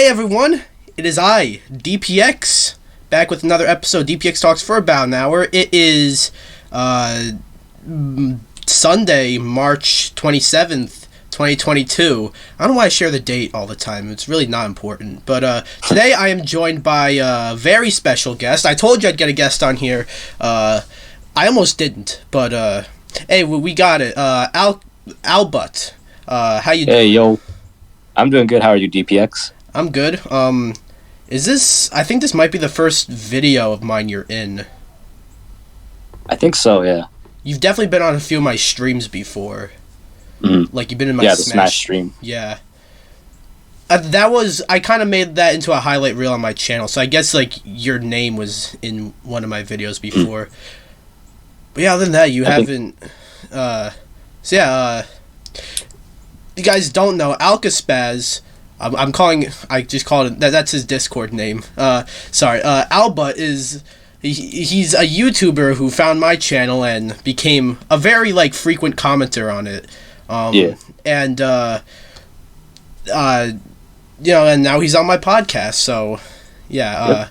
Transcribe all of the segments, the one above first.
Hey everyone, it is I, DPX, back with another episode. DPX Talks for about an hour. It is Sunday, March 27th, 2022. I don't know why I share the date all the time. It's really not important. But today I am joined by a very special guest. I told you I'd get a guest on here. I almost didn't, but hey, we got it. Albut. How you doing? Hey, yo. I'm doing good. How are you, DPX? I'm good. Is this... I think this might be the first video of mine you're in. I think so, yeah. You've definitely been on a few of my streams before. Mm-hmm. Like, you've been in my the Smash stream. Yeah. That was... I kind of made that into a highlight reel on my channel, so I guess, like, your name was in one of my videos before. But yeah, other than that, you haven't... So yeah, you guys don't know, Alcaspaz... I just called it, that's his Discord name. Albut is, he's a YouTuber who found my channel and became a very, like, frequent commenter on it. And, you know, and now he's on my podcast, so, yeah.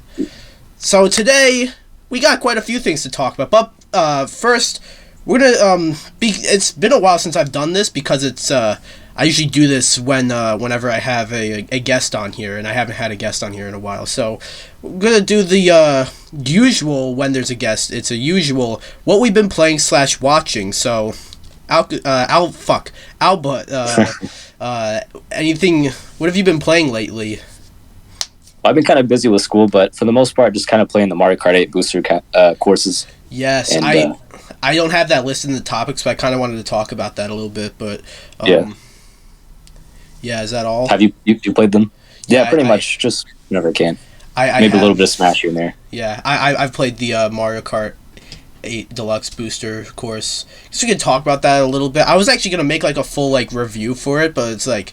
So today, we got quite a few things to talk about, but, first, we're gonna, it's been a while since I've done this, because it's, I usually do this whenever I have a guest on here, and I haven't had a guest on here in a while. So we're gonna do the usual when there's a guest. It's a usual what we've been playing / watching. So Albut, anything? What have you been playing lately? I've been kind of busy with school, but for the most part, just kind of playing the Mario Kart 8 booster courses. Yes, and, I don't have that listed in the topics, but I kind of wanted to talk about that a little bit. But yeah, is that all? Have you played them? Yeah, pretty much. Just whenever I can. Maybe a little bit of Smash here and there. Yeah, I've played the Mario Kart 8 Deluxe Booster course. So we can talk about that a little bit. I was actually gonna make like a full like review for it, but it's like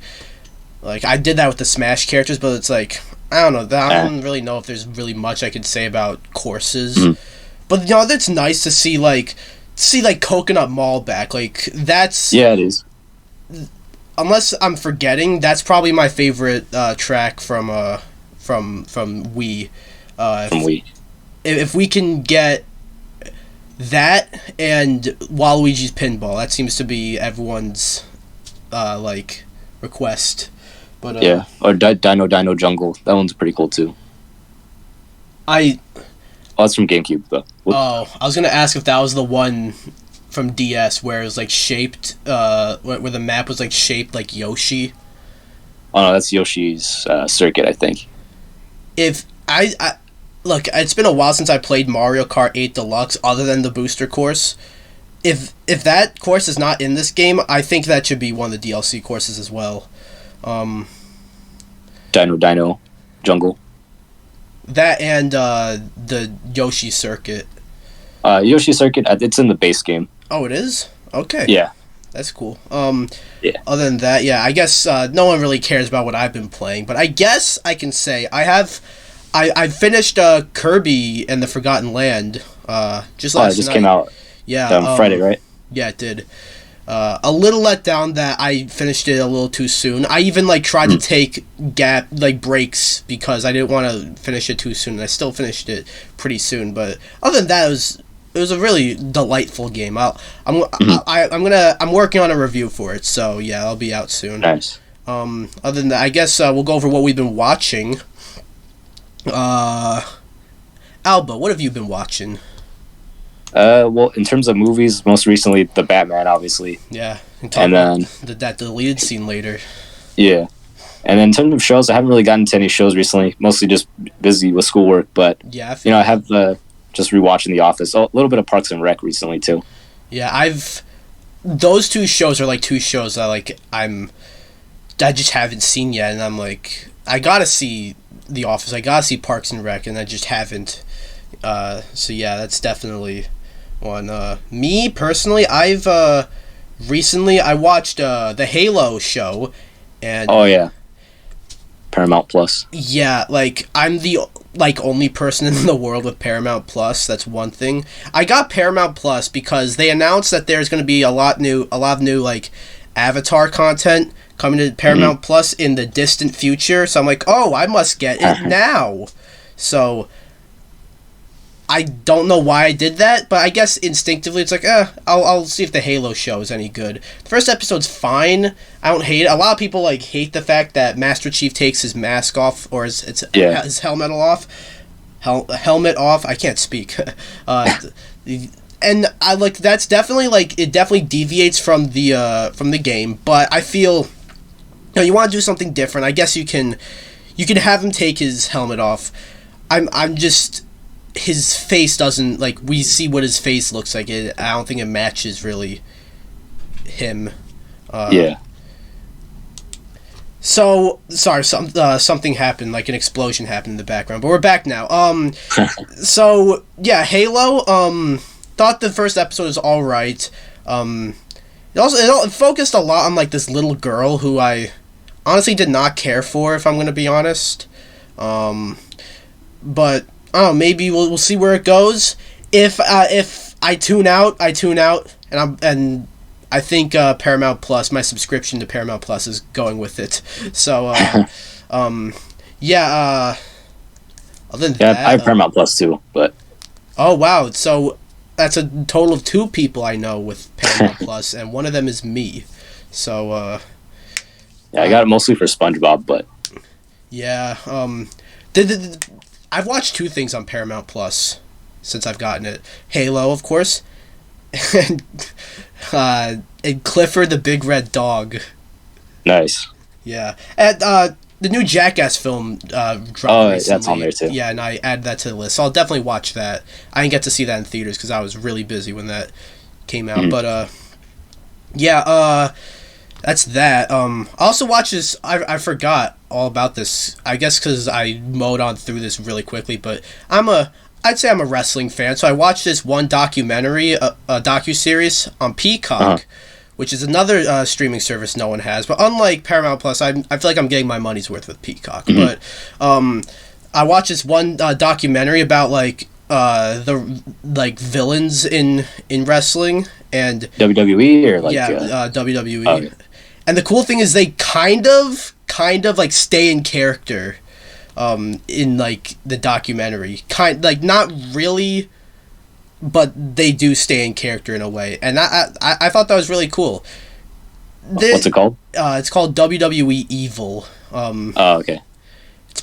I did that with the Smash characters, but it's like I don't know. I don't really know if there's really much I could say about courses. But you know, that's nice to see like Coconut Mall back. Like that's it is. Unless I'm forgetting, that's probably my favorite track from Wii. From Wii. If we can get that and Waluigi's Pinball, that seems to be everyone's like request. But yeah, or Dino Jungle. That one's pretty cool too. It's from GameCube though. I was gonna ask if that was the one from DS where it was like shaped, where the map was like shaped like Yoshi. Oh no, that's Yoshi's circuit, I think. If I look, it's been a while since I played Mario Kart 8 Deluxe, other than the booster course. If that course is not in this game, I think that should be one of the DLC courses as well. Dino Jungle. That and the Yoshi circuit. Yoshi circuit, it's in the base game. Oh, it is? Okay. Yeah. That's cool. Yeah. Other than that, yeah, I guess no one really cares about what I've been playing, but I guess I can say I finished Kirby and the Forgotten Land just last night. It just came out. Yeah. Friday, right? Yeah, it did. A little let down that I finished it a little too soon. I even like tried to take breaks because I didn't want to finish it too soon. And I still finished it pretty soon, but other than that, it was a really delightful game. I'm working on a review for it, so yeah, I'll be out soon. Nice. Other than that, I guess we'll go over what we've been watching. Alba, what have you been watching? Well, in terms of movies, most recently The Batman, obviously. Yeah, and then that deleted scene later. Yeah, and then in terms of shows, I haven't really gotten to any shows recently. Mostly just busy with schoolwork, but yeah, I have just rewatching The Office, a little bit of Parks and Rec recently too. Yeah, those two shows are like two shows that I just haven't seen yet, and I'm like, I gotta see The Office, I gotta see Parks and Rec, and I just haven't. So yeah, that's definitely one. Me personally, I've recently I watched the Halo show, and oh yeah, Paramount Plus. Yeah, like I'm the only person in the world with Paramount Plus. That's one thing. I got Paramount Plus because they announced that there's going to be a lot of new like Avatar content coming to Paramount Plus in the distant future. So I'm like, oh, I must get it now. So I don't know why I did that, but I guess instinctively it's like, I'll see if the Halo show is any good. The first episode's fine. I don't hate it. A lot of people like hate the fact that Master Chief takes his mask off or his helmet off. Helmet off. I can't speak. And I like that's definitely like it definitely deviates from the game, but I feel you want to do something different. I guess you can have him take his helmet off. I'm just his face doesn't like we see what his face looks like. I don't think it matches really him. So sorry, something happened, like an explosion happened in the background, but we're back now. So yeah, Halo. Thought the first episode was all right. It focused a lot on like this little girl who I honestly did not care for, if I'm going to be honest. But I don't know, maybe we'll see where it goes. If I tune out, and I think Paramount Plus, my subscription to Paramount Plus is going with it. So other than that, I have Paramount Plus too, but oh wow, so that's a total of 2 people I know with Paramount Plus, and one of them is me. So I got it mostly for SpongeBob, but yeah, I've watched 2 things on Paramount Plus since I've gotten it. Halo, of course, and Clifford the Big Red Dog. Nice. Yeah, and the new Jackass film dropped recently. That's on there too. Yeah, and I add that to the list. So I'll definitely watch that. I didn't get to see that in theaters because I was really busy when that came out. But that's that. I also watched this. I forgot all about this. I guess because I mowed on through this really quickly. But I'd say I'm a wrestling fan. So I watched this one documentary, a docuseries on Peacock. Which is another streaming service no one has. But unlike Paramount Plus, I feel like I'm getting my money's worth with Peacock. But I watched this one documentary about the villains in wrestling and WWE or WWE. Okay. And the cool thing is they kind of like stay in character in like the documentary. Not really, but they do stay in character in a way, and I thought that was really cool. What's it called? It's called WWE Evil. Okay.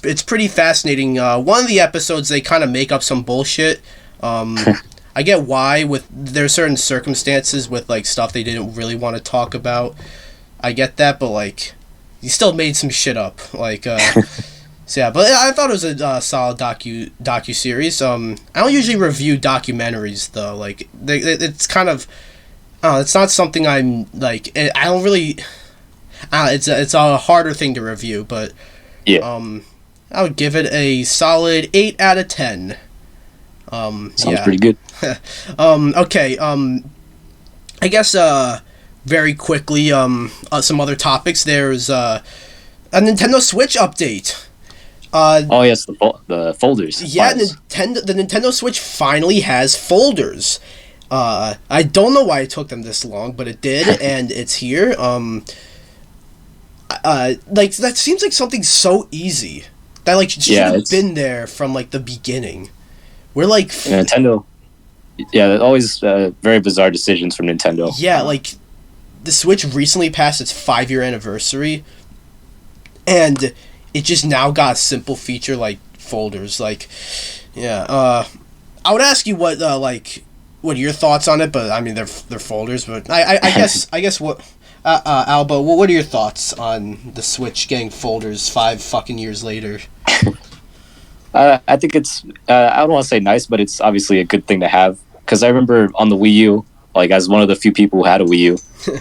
It's pretty fascinating. One of the episodes they kind of make up some bullshit. I get why there's certain circumstances with like stuff they didn't really want to talk about. I get that, but like, you still made some shit up. Like, so yeah, but I thought it was a solid docu-series. I don't usually review documentaries though. Like it's kind of, it's not something I'm like. I don't really. It's a harder thing to review, but yeah. I would give it a solid 8 out of 10. Sounds pretty good. Okay. I guess very quickly some other topics. There's a Nintendo Switch update. Yes, the folders. Yeah, the Nintendo Switch finally has folders. I don't know why it took them this long, but it did, and it's here. Like that seems like something so easy that like should have been there from like the beginning. We're like Nintendo. Yeah, always very bizarre decisions from Nintendo. Yeah, like the Switch recently passed its 5-year anniversary, and it just now got a simple feature like folders. Like, yeah. I would ask you what what are your thoughts on it, but I mean they're folders. But I guess what Alba, what are your thoughts on the Switch getting folders 5 fucking years later? I think it's I don't want to say nice, but it's obviously a good thing to have. Because I remember on the Wii U, like as one of the few people who had a Wii U,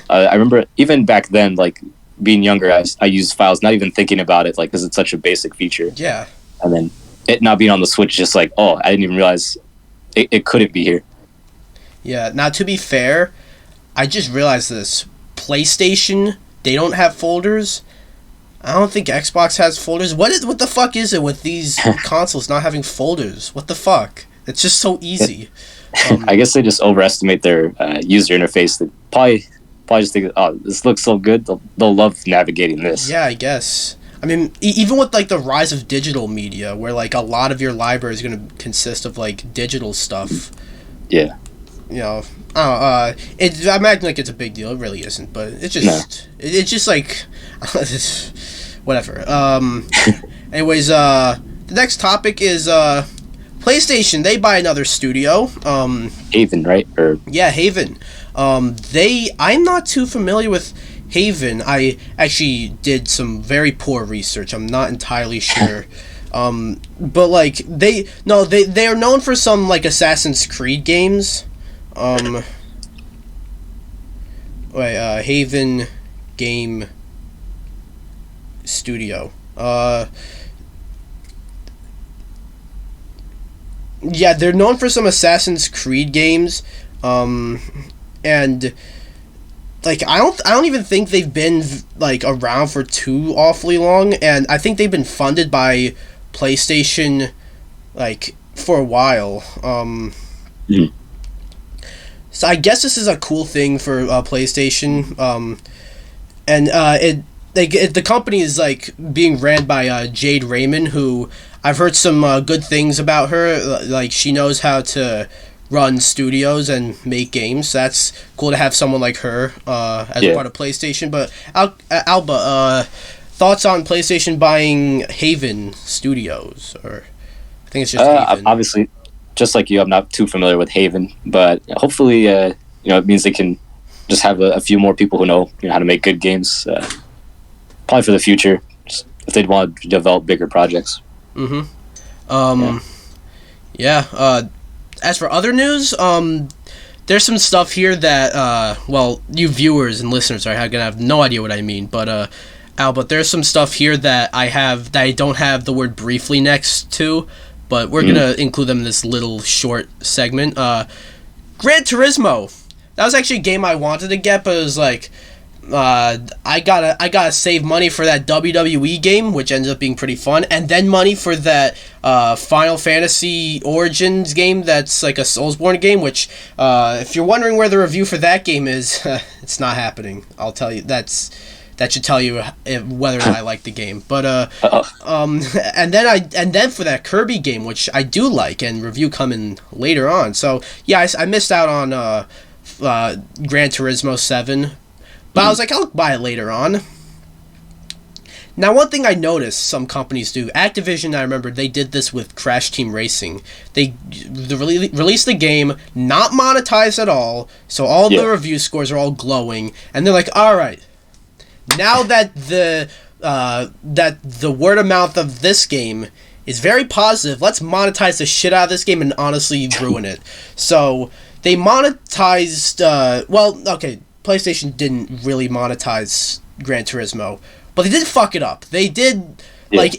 I remember even back then, like being younger, I used files, not even thinking about it, like because it's such a basic feature. Yeah. And then it not being on the Switch, just like, oh, I didn't even realize it couldn't be here. Yeah. Now, to be fair, I just realized this. PlayStation, they don't have folders. I don't think Xbox has folders. What the fuck is it with these consoles not having folders? What the fuck? It's just so easy. I guess they just overestimate their user interface. They probably probably just think, oh, this looks so good. They'll love navigating this. Yeah, I guess. I mean, even with like the rise of digital media, where like a lot of your library is going to consist of like digital stuff. Yeah. You know, I'm acting like it's a big deal. It really isn't, but it's just it's just like whatever. Anyways, the next topic is PlayStation. They buy another studio. Haven, right? Yeah, Haven. I'm not too familiar with Haven. I actually did some very poor research. I'm not entirely sure. But like they are known for some like Assassin's Creed games. Haven Game Studio. Yeah, they're known for some Assassin's Creed games. And like I don't even think they've been like around for too awfully long, and I think they've been funded by PlayStation like for a while. So I guess this is a cool thing for PlayStation. And the company is like being ran by Jade Raymond, who I've heard some good things about her. Like she knows how to run studios and make games. That's cool to have someone like her as part of PlayStation. But Alba, thoughts on PlayStation buying Haven Studios? Or I think it's just Haven. Obviously, just like you, I'm not too familiar with Haven, but hopefully, it means they can just have a few more people who know how to make good games. Probably for the future, if they'd want to develop bigger projects. As for other news, there's some stuff here that, you viewers and listeners are gonna have no idea what I mean, but Albert, there's some stuff here that I don't have the word briefly next to, but we're gonna include them in this little short segment. Gran Turismo. That was actually a game I wanted to get, but it was like, I gotta save money for that WWE game, which ended up being pretty fun, and then money for that Final Fantasy Origins game that's like a Soulsborne game, which if you're wondering where the review for that game is, it's not happening. I'll tell you that should tell you whether or not I like the game. But and then for that Kirby game, which I do like, and review coming later on. So yeah, I missed out on Gran Turismo 7. But I was like, I'll buy it later on. Now, one thing I noticed some companies do, Activision, I remember, they did this with Crash Team Racing. They released the game, not monetized at all, so all the review scores are all glowing, and they're like, all right, now that the word of mouth of this game is very positive, let's monetize the shit out of this game and honestly ruin it. So they monetized, PlayStation didn't really monetize Gran Turismo, but they did fuck it up. They did,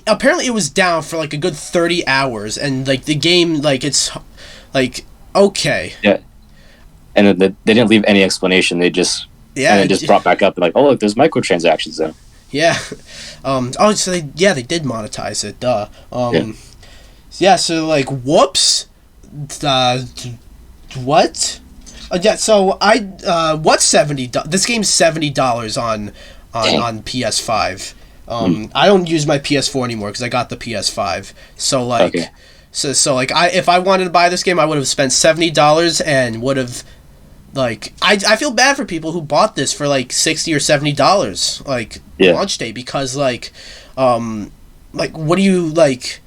apparently it was down for, like, a good 30 hours, and, like, the game, like, it's, like, okay. Yeah. And then they didn't leave any explanation. They just, brought back up, and like, oh, look, there's microtransactions, though. Yeah. So they did monetize it, duh. So, like, whoops. What? So what's $70? This game's $70 on PS5. I don't use my PS4 anymore because I got the PS5. So like, if I wanted to buy this game, I would have spent $70 and would have like I feel bad for people who bought this for like $60 or $70 like launch day, because like what do you like?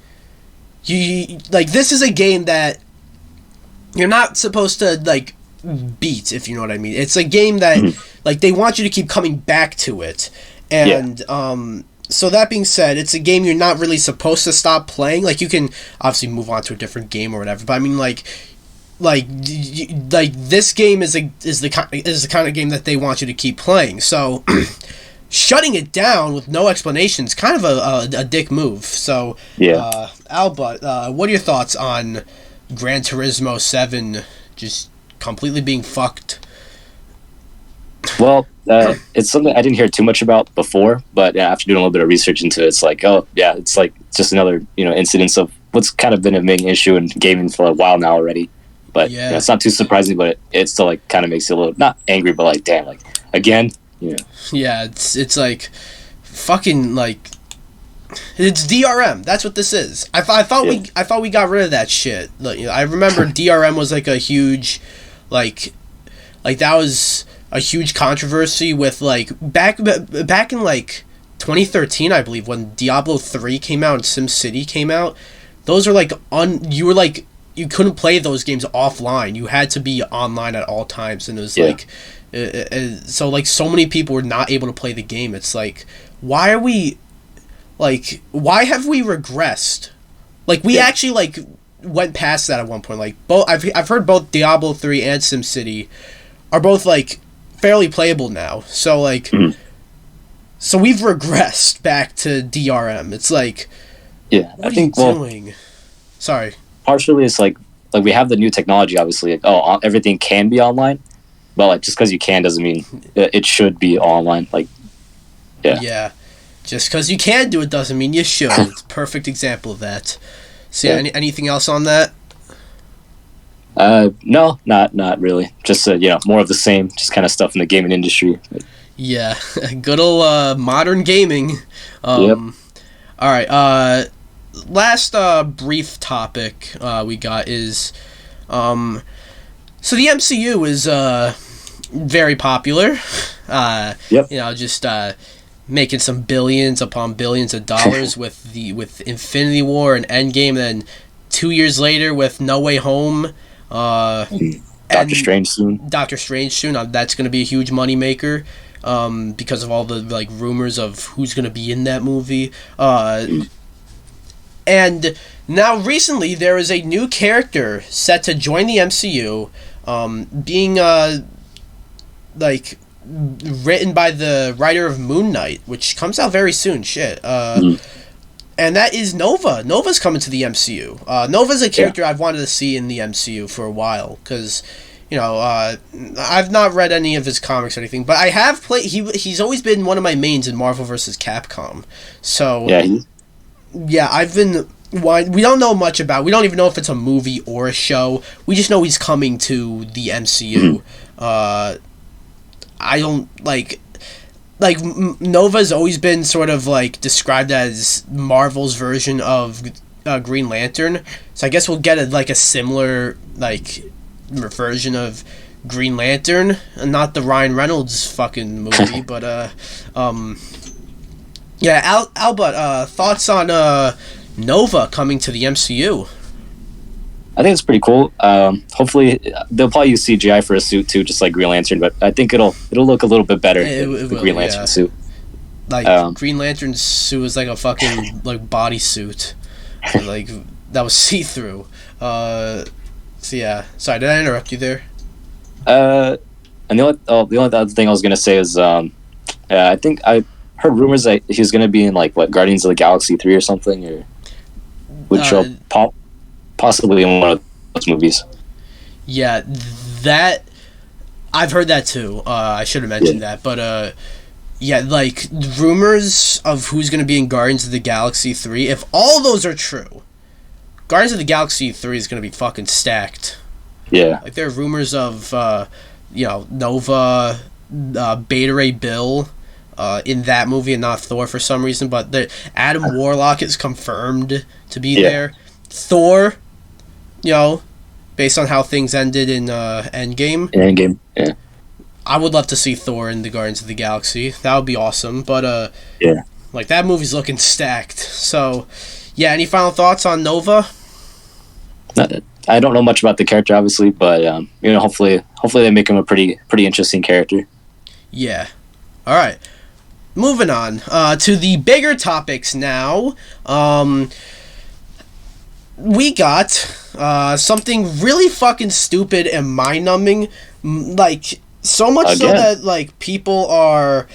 You like, this is a game that you're not supposed to like beat, if you know what I mean. It's a game that like they want you to keep coming back to it, and so that being said, it's a game you're not really supposed to stop playing. Like, you can obviously move on to a different game or whatever, but I mean like this game is the kind of game that they want you to keep playing. So shutting it down with no explanation is kind of a dick move. So Alba, what are your thoughts on Gran Turismo 7 just completely being fucked? Well, it's something I didn't hear too much about before, but after doing a little bit of research into it, it's like, it's just another incidence of what's kind of been a main issue in gaming for a while now already. But Yeah. it's not too surprising, but it still like kind of makes you a little not angry, but like damn, like again, Yeah, it's like fucking like it's DRM. That's what this is. I thought we got rid of that shit. Like, I remember DRM was like a huge like that was a huge controversy with like back in like 2013, I believe, when Diablo 3 came out and SimCity came out. Those are like you couldn't play those games offline. You had to be online at all times, and it was like so like so many people were not able to play the game. It's like, why have we regressed? Like, we actually like went past that at one point. Like, both I've heard both Diablo 3 and SimCity are both like fairly playable now. So like so we've regressed back to DRM. It's like, what I think are you doing? Sorry. Partially it's like we have the new technology, obviously, like, everything can be online, but like just because you can doesn't mean it should be online. Like just because you can do it doesn't mean you should. It's a perfect example of that. So anything else on that? No, not really. Just more of the same, just kind of stuff in the gaming industry. Yeah, good old modern gaming. All right. Last brief topic we got is so the MCU is very popular. Just making some billions upon billions of dollars with Infinity War and Endgame, and then 2 years later with No Way Home. Doctor Strange soon. That's going to be a huge moneymaker because of all the like rumors of who's going to be in that movie. And now recently there is a new character set to join the MCU, being written by the writer of Moon Knight, which comes out very soon. And that is Nova. Nova's coming to the MCU. Nova's a character I've wanted to see in the MCU for a while, because I've not read any of his comics or anything, but I have played. He's always been one of my mains in Marvel vs. Capcom. So I've been. We don't know much about. We don't even know if it's a movie or a show. We just know he's coming to the MCU. I don't like Nova's always been sort of like described as Marvel's version of Green Lantern. So I guess we'll get a similar version of Green Lantern, and not the Ryan Reynolds fucking movie, but Albut, thoughts on Nova coming to the MCU? I think it's pretty cool. Hopefully, they'll probably use CGI for a suit too, just like Green Lantern. But I think it'll look a little bit better than the Green Lantern suit. Green Lantern's suit was like a fucking bodysuit, that was see through. Sorry, did I interrupt you there? And the only other thing I was gonna say is, I think I heard rumors that he's gonna be in Guardians of the Galaxy 3 or something, or would show up possibly in one of those movies. Yeah, that I've heard that too. I should have mentioned that, but rumors of who's gonna be in Guardians of the Galaxy 3. If all those are true, Guardians of the Galaxy 3 is gonna be fucking stacked. Yeah, there are rumors of Nova, Beta Ray Bill in that movie and not Thor for some reason, but Adam Warlock is confirmed to be there. Thor, based on how things ended in Endgame. Endgame, yeah. I would love to see Thor in the Guardians of the Galaxy. That would be awesome. But that movie's looking stacked. So, any final thoughts on Nova? I don't know much about the character, obviously, but hopefully they make him a pretty interesting character. Yeah. All right. Moving on to the bigger topics now. We got something really fucking stupid and mind-numbing, so much so that people are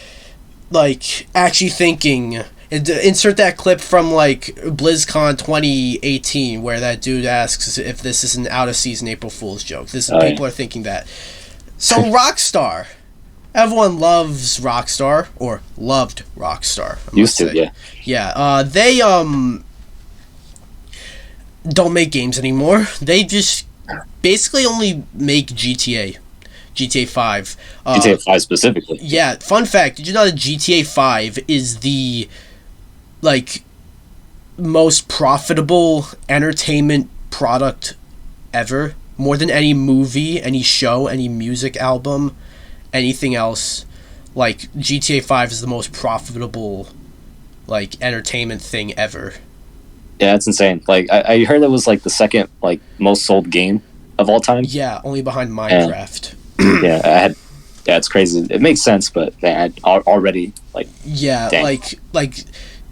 actually thinking. Insert that clip from BlizzCon 2018 where that dude asks if this is an out-of-season April Fool's joke. People are thinking that. So Rockstar, everyone loves Rockstar, or loved Rockstar. Used to, yeah. Yeah, they don't make games anymore. They just basically only make GTA 5. GTA 5 specifically. Yeah, fun fact, did you know that GTA 5 is the, like, most profitable entertainment product ever? More than any movie, any show, any music album, anything else. Like, GTA 5 is the most profitable, like, entertainment thing ever. Yeah, that's insane. Like, I heard it was, like, the second, like, most sold game of all time. Yeah, only behind Minecraft. Yeah, it's crazy. It makes sense, but they had already, like... Yeah, dang. like...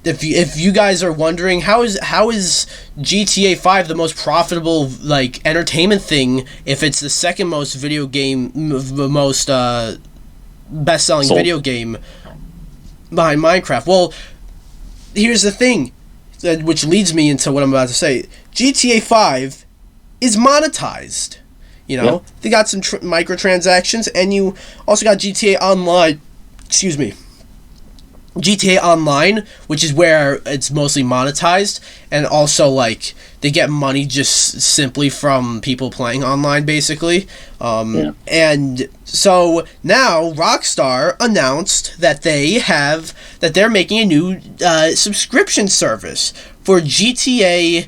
If you guys are wondering how is GTA 5 the most profitable like entertainment thing if it's the second most most best-selling Sold. video game behind Minecraft. Well, here's the thing, which leads me into what I'm about to say. GTA 5 is monetized. You know, Yep. They got some microtransactions, and you also got GTA Online. Excuse me. GTA Online, which is where it's mostly monetized, and also like they get money just simply from people playing online, basically. And so now Rockstar announced that they're making a new subscription service for GTA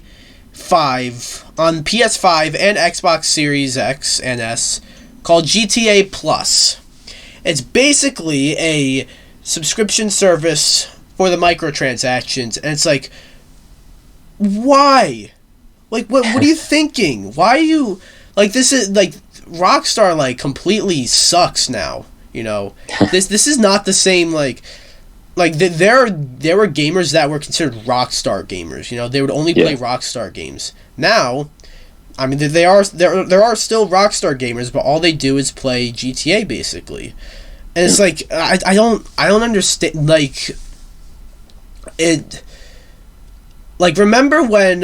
5 on PS5 and Xbox Series X and S called GTA Plus. It's basically a subscription service for the microtransactions, and it's like, why? Like, what are you thinking? Why are you like this? Is like Rockstar completely sucks now. You know, this is not the same there were gamers that were considered Rockstar gamers. You know, they would only play Rockstar games. Now, I mean, there are still Rockstar gamers, but all they do is play GTA basically. And it's like I don't understand it. Like remember when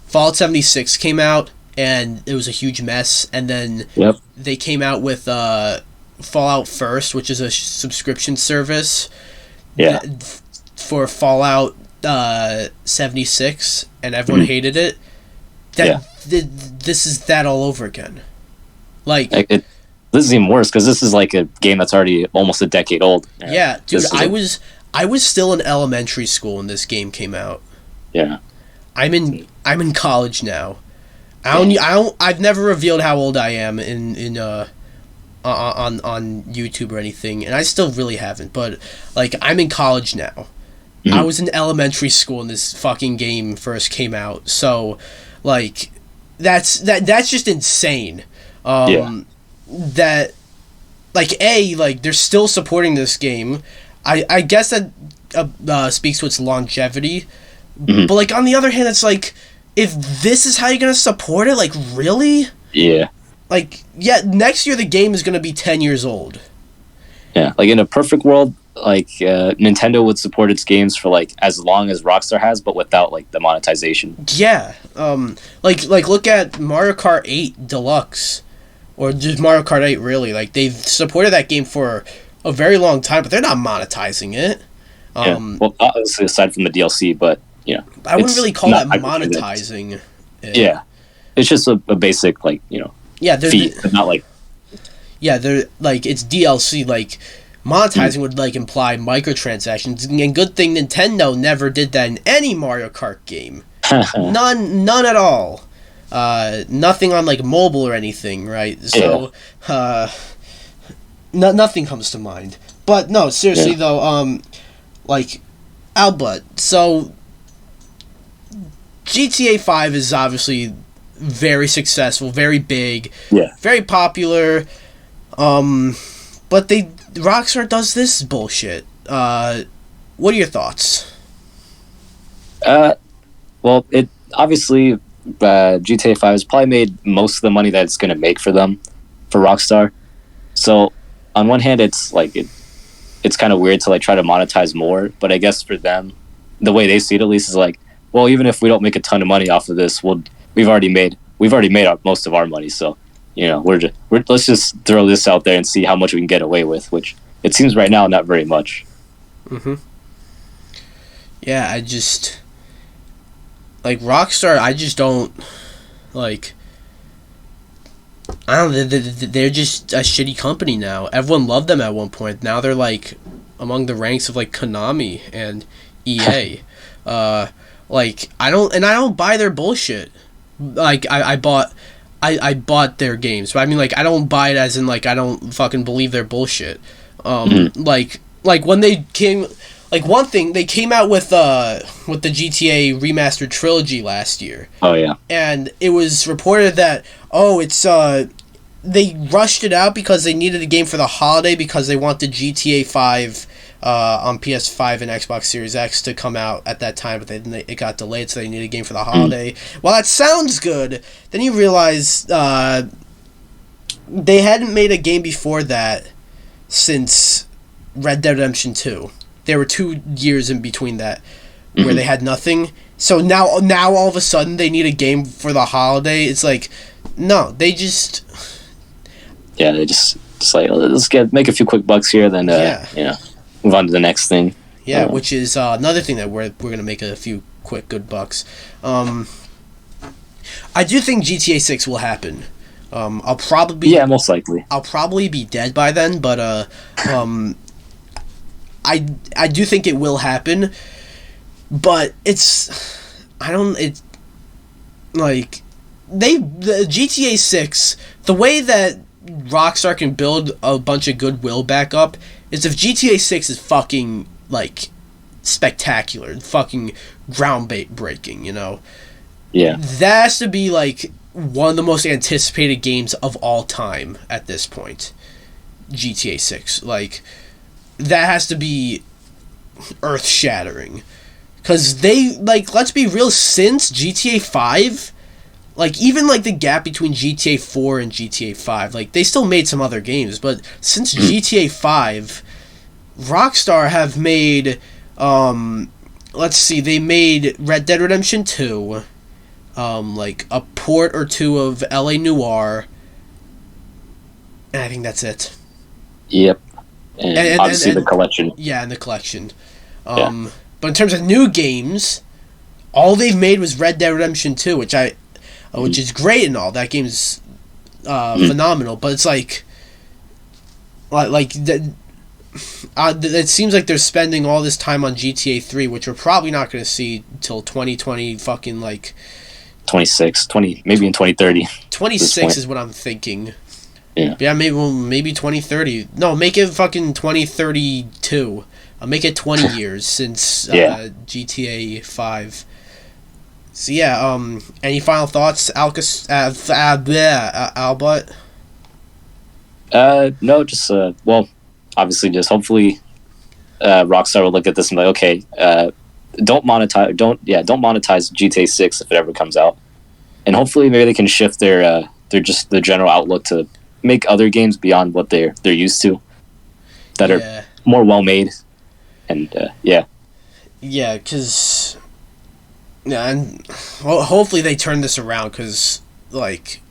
Fallout 76 came out and it was a huge mess, and then they came out with Fallout First, which is a subscription service. Yeah. For Fallout 76, and everyone hated it. This is that all over again. This is even worse because this is like a game that's already almost a decade old. Yeah, dude, I was still in elementary when when this game came out. Yeah, I'm in college now. I've never revealed how old I am on YouTube or anything, and I still really haven't. But I'm in college now. Mm-hmm. I was in elementary school when this fucking game first came out. So, that's just insane. That they're still supporting this game. I guess that speaks to its longevity. Mm-hmm. But on the other hand, it's if this is how you're gonna support it, really? Yeah. Next year the game is gonna be 10 years old. Yeah, in a perfect world, Nintendo would support its games for as long as Rockstar has, but without the monetization. Yeah. Look at Mario Kart 8 Deluxe. Or just Mario Kart 8, really. They've supported that game for a very long time, but they're not monetizing it. Well, obviously, aside from the DLC, but, I wouldn't really call that monetizing it. Yeah. It's just a basic, yeah, fee, but not Yeah, they're, it's DLC. Monetizing would, imply microtransactions. And good thing Nintendo never did that in any Mario Kart game. None at all. Nothing on mobile or anything, right? So, nothing comes to mind. But no, seriously though, Albut. So, GTA 5 is obviously very successful, very big, very popular. But Rockstar does this bullshit. What are your thoughts? Well, it obviously. GTA 5 has probably made most of the money that it's going to make for Rockstar. So on one hand, it's it's kind of weird to try to monetize more, but I guess for them, the way they see it at least is well, even if we don't make a ton of money off of this, we've already made most of our money. So let's just throw this out there and see how much we can get away with, which it seems right now not very much. Mm-hmm. Yeah, I just. Rockstar, I just don't Like, I don't know, they're just a shitty company now. Everyone loved them at one point. Now they're like among the ranks of like Konami and EA. Like, I don't buy their bullshit. Like, I bought their games, but I mean, like, I don't buy it as in, like, I don't fucking believe their bullshit. Like when they came, like, one thing, they came out with the GTA remastered trilogy last year. Oh yeah. And it was reported that, it's they rushed it out because they needed a game for the holiday because they wanted GTA 5 on PS5 and Xbox Series X to come out at that time, but it got delayed, so they needed a game for the holiday. Well, that sounds good. Then you realize they hadn't made a game before that since Red Dead Redemption 2. There were 2 years in between that where they had nothing. So now all of a sudden they need a game for the holiday. It's like, no, they just... Yeah, they just like, let's make a few quick bucks here, then move on to the next thing. Yeah, which is another thing that we're gonna make a few quick good bucks. I do think GTA 6 will happen. I'll probably most likely. I'll probably be dead by then, but I do think it will happen. But it's like the GTA 6, the way that Rockstar can build a bunch of goodwill back up is if GTA 6 is fucking, like, spectacular, fucking groundbreaking, you know? Yeah. That has to be, like, one of the most anticipated games of all time at this point. GTA 6. Like, that has to be earth-shattering. Because they, like, let's be real, since GTA 5... Like, even, like, the gap between GTA 4 and GTA 5, like, they still made some other games, but since GTA 5, Rockstar have made, let's see, they made Red Dead Redemption 2, like, a port or two of LA Noire, and I think that's it. Yep. And obviously the collection. Yeah, and the collection. But in terms of new games, all they've made was Red Dead Redemption 2, which is great and all. That game's phenomenal, but it's like it seems like they're spending all this time on GTA 3, which we're probably not going to see till 2020, fucking like 26, 20, maybe in 2030. 26 is what I'm thinking. Yeah, maybe 2030. No, make it fucking 2032. I'll make it 20 years since GTA 5. So yeah, any final thoughts, Albut? No, just obviously, just hopefully, Rockstar will look at this and be like, okay, don't monetize GTA 6 if it ever comes out, and hopefully maybe they can shift their general outlook to make other games beyond what they're used to, that are more well made, and because. Yeah, and hopefully they turn this around, because, like,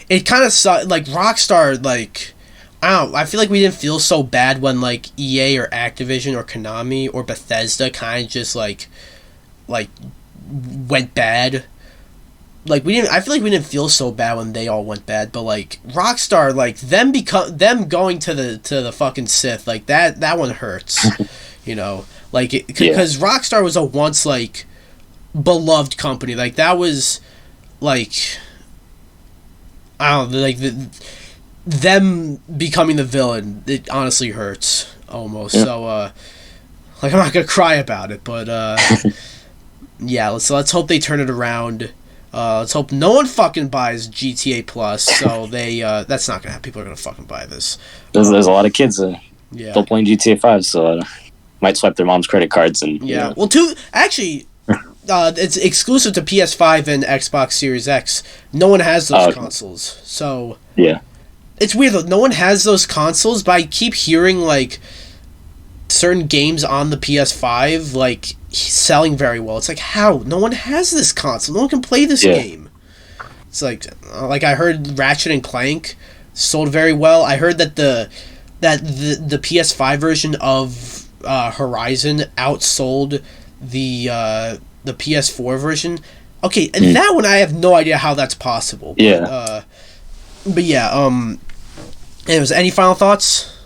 it kind of sucks. Like, Rockstar, like, I don't know, I feel like we didn't feel so bad when, like, EA or Activision or Konami or Bethesda kind of just, like, went bad. Like, I feel like we didn't feel so bad when they all went bad, but, like, Rockstar, like, them going to the fucking Sith, like, that one hurts, you know? Like, because Rockstar was a once, like, beloved company. Like, that was, like, I don't know, like, them becoming the villain, it honestly hurts almost. So like, I'm not gonna cry about it, but let's hope they turn it around. Let's hope no one fucking buys GTA Plus, so they that's not gonna happen. People are gonna fucking buy this. There's a lot of kids still playing GTA 5, so might swipe their mom's credit cards and well, actually, it's exclusive to PS5 and Xbox Series X. No one has those consoles. So it's weird though. No one has those consoles, but I keep hearing, like, certain games on the PS5, like, selling very well. It's like, how? No one has this console. No one can play this game. It's like I heard Ratchet and Clank sold very well. I heard that the PS5 version of Horizon outsold the PS4 version. Okay, and that one I have no idea how that's possible. Yeah. But yeah, anyways, any final thoughts?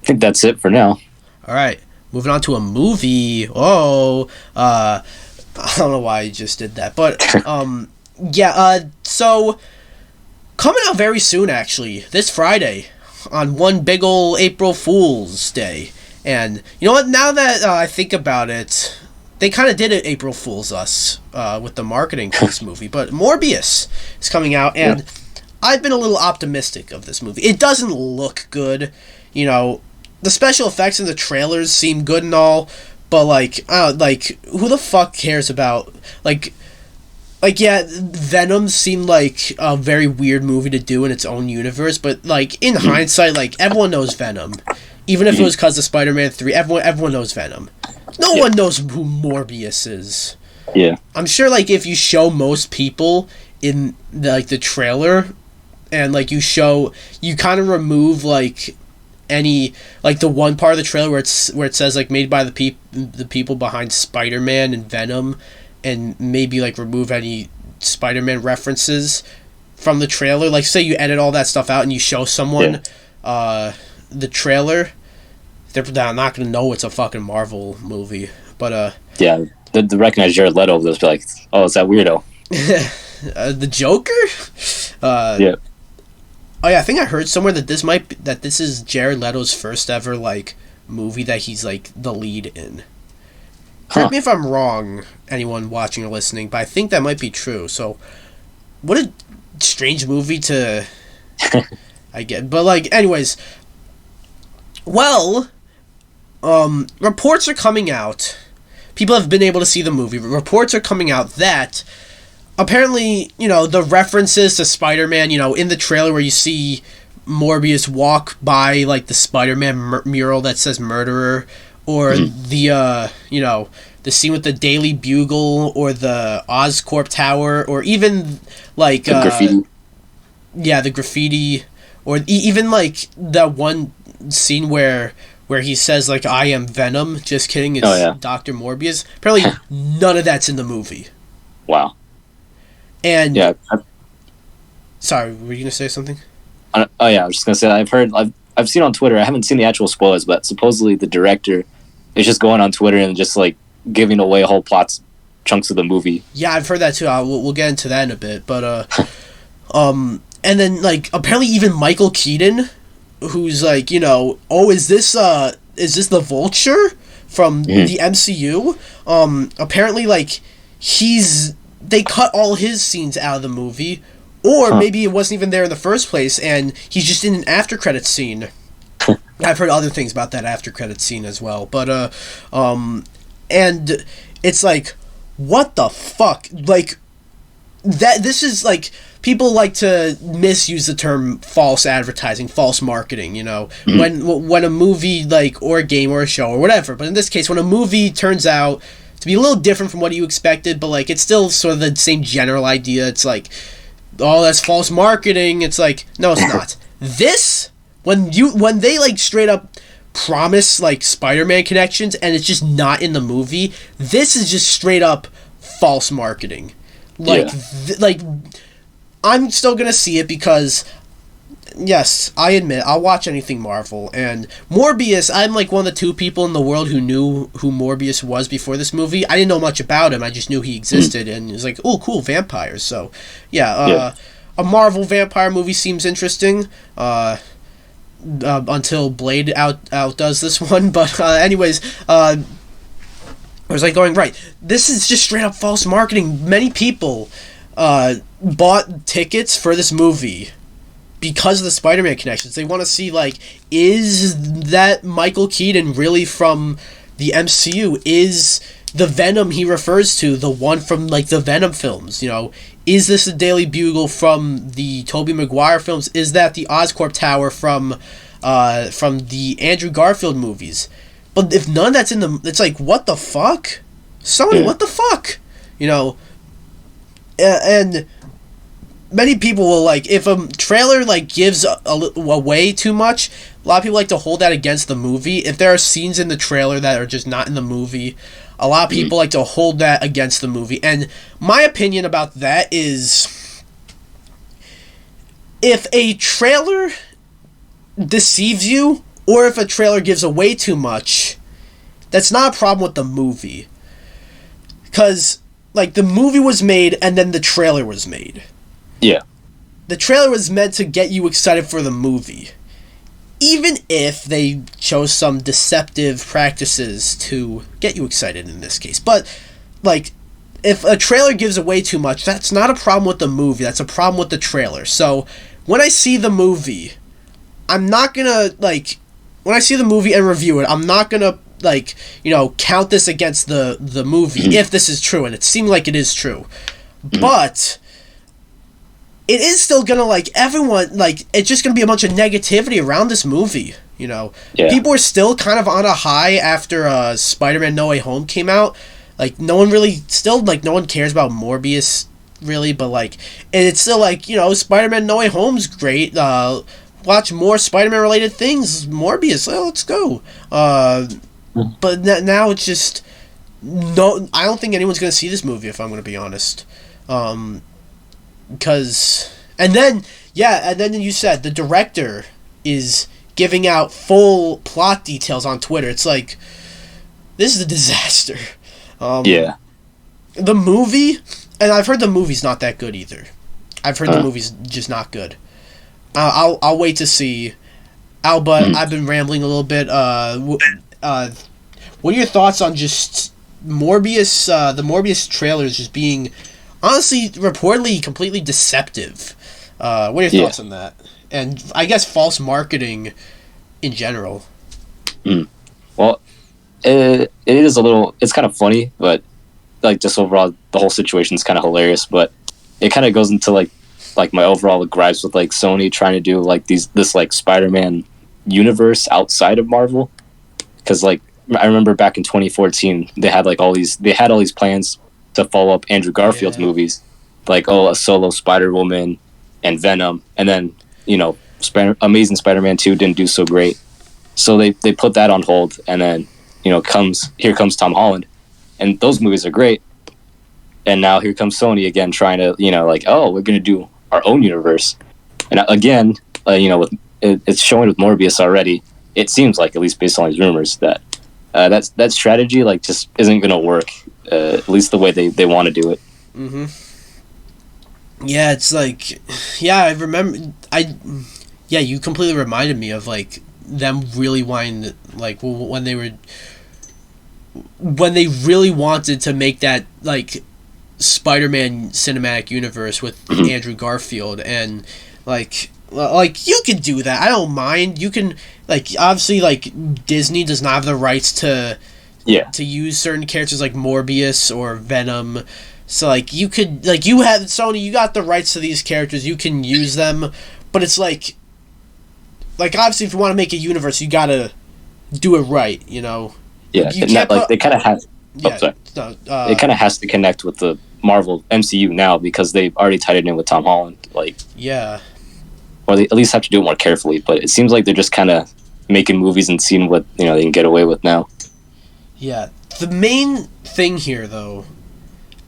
I think that's it for now. All right, moving on to a movie. Oh, I don't know why I just did that, but yeah. So coming out very soon, actually, this Friday, on one big ol' April Fool's Day. And you know what? Now that I think about it, they kind of did it April Fool's us with the marketing for this movie. But Morbius is coming out, and I've been a little optimistic of this movie. It doesn't look good, you know. The special effects in the trailers seem good and all, but like who the fuck cares about like yeah, Venom seemed like a very weird movie to do in its own universe, but like in hindsight, like everyone knows Venom. Even if it was because of Spider-Man 3, everyone knows Venom. No one knows who Morbius is. Yeah. I'm sure, like, if you show most people in, the trailer, and, like, you kind of remove, like, any, like, the one part of the trailer where it says, like, made by the people behind Spider-Man and Venom, and maybe, like, remove any Spider-Man references from the trailer. Like, say you edit all that stuff out and you show someone, the trailer, they're not gonna know it's a fucking Marvel movie. But yeah, the recognize Jared Leto, they'll be like, oh, it's that weirdo. The Joker. Yeah. Oh yeah, I think I heard somewhere that this is Jared Leto's first ever like movie that he's like the lead in. Correct me if I'm wrong, anyone watching or listening, but I think that might be true. So, what a strange movie to. I get, but like, anyways. Well, reports are coming out. People have been able to see the movie. Reports are coming out that apparently, you know, the references to Spider-Man, you know, in the trailer where you see Morbius walk by, like, the Spider-Man mural that says murderer, or the, you know, the scene with the Daily Bugle, or the Oscorp Tower, or even, like, the graffiti. Yeah, the graffiti, or even, like, that one scene where he says, like, I am Venom. Just kidding, it's Dr. Morbius. Apparently, none of that's in the movie. Wow. And... Yeah. Sorry, were you going to say something? I was just going to say, I've seen on Twitter, I haven't seen the actual spoilers, but supposedly the director is just going on Twitter and just, like, giving away whole plots, chunks of the movie. Yeah, I've heard that, too. We'll get into that in a bit, but, and then, like, apparently even Michael Keaton... who's like, you know, oh, is this the Vulture from the MCU? Apparently, like, they cut all his scenes out of the movie, or maybe it wasn't even there in the first place, and he's just in an after credits scene. I've heard other things about that after credits scene as well, but and it's like, what the fuck, like. This is, like, people like to misuse the term false advertising, false marketing, you know, when a movie, like, or a game or a show or whatever, but in this case, when a movie turns out to be a little different from what you expected, but, like, it's still sort of the same general idea, it's like, oh, that's false marketing, it's like, no, it's not. This, when they, like, straight up promise, like, Spider-Man connections, and it's just not in the movie, this is just straight up false marketing. Like, like, I'm still gonna see it because, yes, I admit, I'll watch anything Marvel, and Morbius, I'm, like, one of the two people in the world who knew who Morbius was before this movie. I didn't know much about him, I just knew he existed, and it was like, oh, cool, vampires, so, a Marvel vampire movie seems interesting, until Blade outdoes this one, but, anyways, I was like going, right, this is just straight up false marketing. Many people bought tickets for this movie because of the Spider-Man connections. They want to see, like, is that Michael Keaton really from the MCU? Is the Venom he refers to the one from, like, the Venom films? You know, is this the Daily Bugle from the Tobey Maguire films? Is that the Oscorp Tower from the Andrew Garfield movies? But if none that's in the... It's like, what the fuck? Sony, what the fuck? You know? And many people will, like... If a trailer, like, gives away too much, a lot of people like to hold that against the movie. If there are scenes in the trailer that are just not in the movie, A lot of people like to hold that against the movie. And my opinion about that is, if a trailer deceives you, or if a trailer gives away too much, that's not a problem with the movie. Because, like, the movie was made and then the trailer was made. Yeah. The trailer was meant to get you excited for the movie. Even if they chose some deceptive practices to get you excited in this case. But, like, if a trailer gives away too much, that's not a problem with the movie. That's a problem with the trailer. So, when I see the movie, I'm not gonna, like... When I see the movie and review it, I'm not gonna, like, you know, count this against the movie, if this is true. And it seemed like it is true. But... it is still gonna, like, everyone, like, it's just gonna be a bunch of negativity around this movie, you know? Yeah. People are still kind of on a high after Spider-Man No Way Home came out. Like, no one really, still, like, no one cares about Morbius, really, but, like, and it's still, like, you know, Spider-Man No Way Home's great. Watch more Spider-Man related things. Morbius, let's go. But now it's just, no, I don't think anyone's gonna see this movie, if I'm gonna be honest. Because, and then you said the director is giving out full plot details on Twitter. It's like, this is a disaster. Yeah. The movie, and I've heard the movie's not that good either. I've heard the movie's just not good. I'll wait to see. Albut, I've been rambling a little bit. What are your thoughts on just Morbius? The Morbius trailers just being, honestly, reportedly completely deceptive. What are your thoughts on that? And I guess false marketing in general. Well, it is a little, it's kind of funny, but, like, just overall, the whole situation's kind of hilarious, but it kind of goes into, like my overall gripes with, like, Sony trying to do, like, this, like, Spider-Man universe outside of Marvel. Because, like, I remember back in 2014, they had all these plans to follow up Andrew Garfield's movies, like, a solo Spider-Woman and Venom, and then, you know, Amazing Spider-Man 2 didn't do so great, so they put that on hold, and then, you know, here comes Tom Holland, and those movies are great, and now here comes Sony again trying to, you know, like, oh, we're gonna do our own universe, and again, you know, it's showing with Morbius already. It seems like, at least based on these rumors, that that strategy, like, just isn't gonna work. At least the way they want to do it. Yeah, it's like, yeah, I remember. You completely reminded me of, like, them really wanting, like, when they really wanted to make that, like, Spider-Man cinematic universe with Andrew Garfield, and like you could do that. I don't mind. You can, like, obviously, like, Disney does not have the rights to use certain characters like Morbius or Venom. So, like, you could, like, you have Sony, you got the rights to these characters, you can use them, but it's like obviously if you want to make a universe, you gotta do it right, you know. Yeah, you can't like, they kind of have. Yeah, it kind of has to connect with the Marvel MCU now because they've already tied it in with Tom Holland. Like, yeah, or they at least have to do it more carefully. But it seems like they're just kind of making movies and seeing what, you know, they can get away with now. Yeah, the main thing here, though,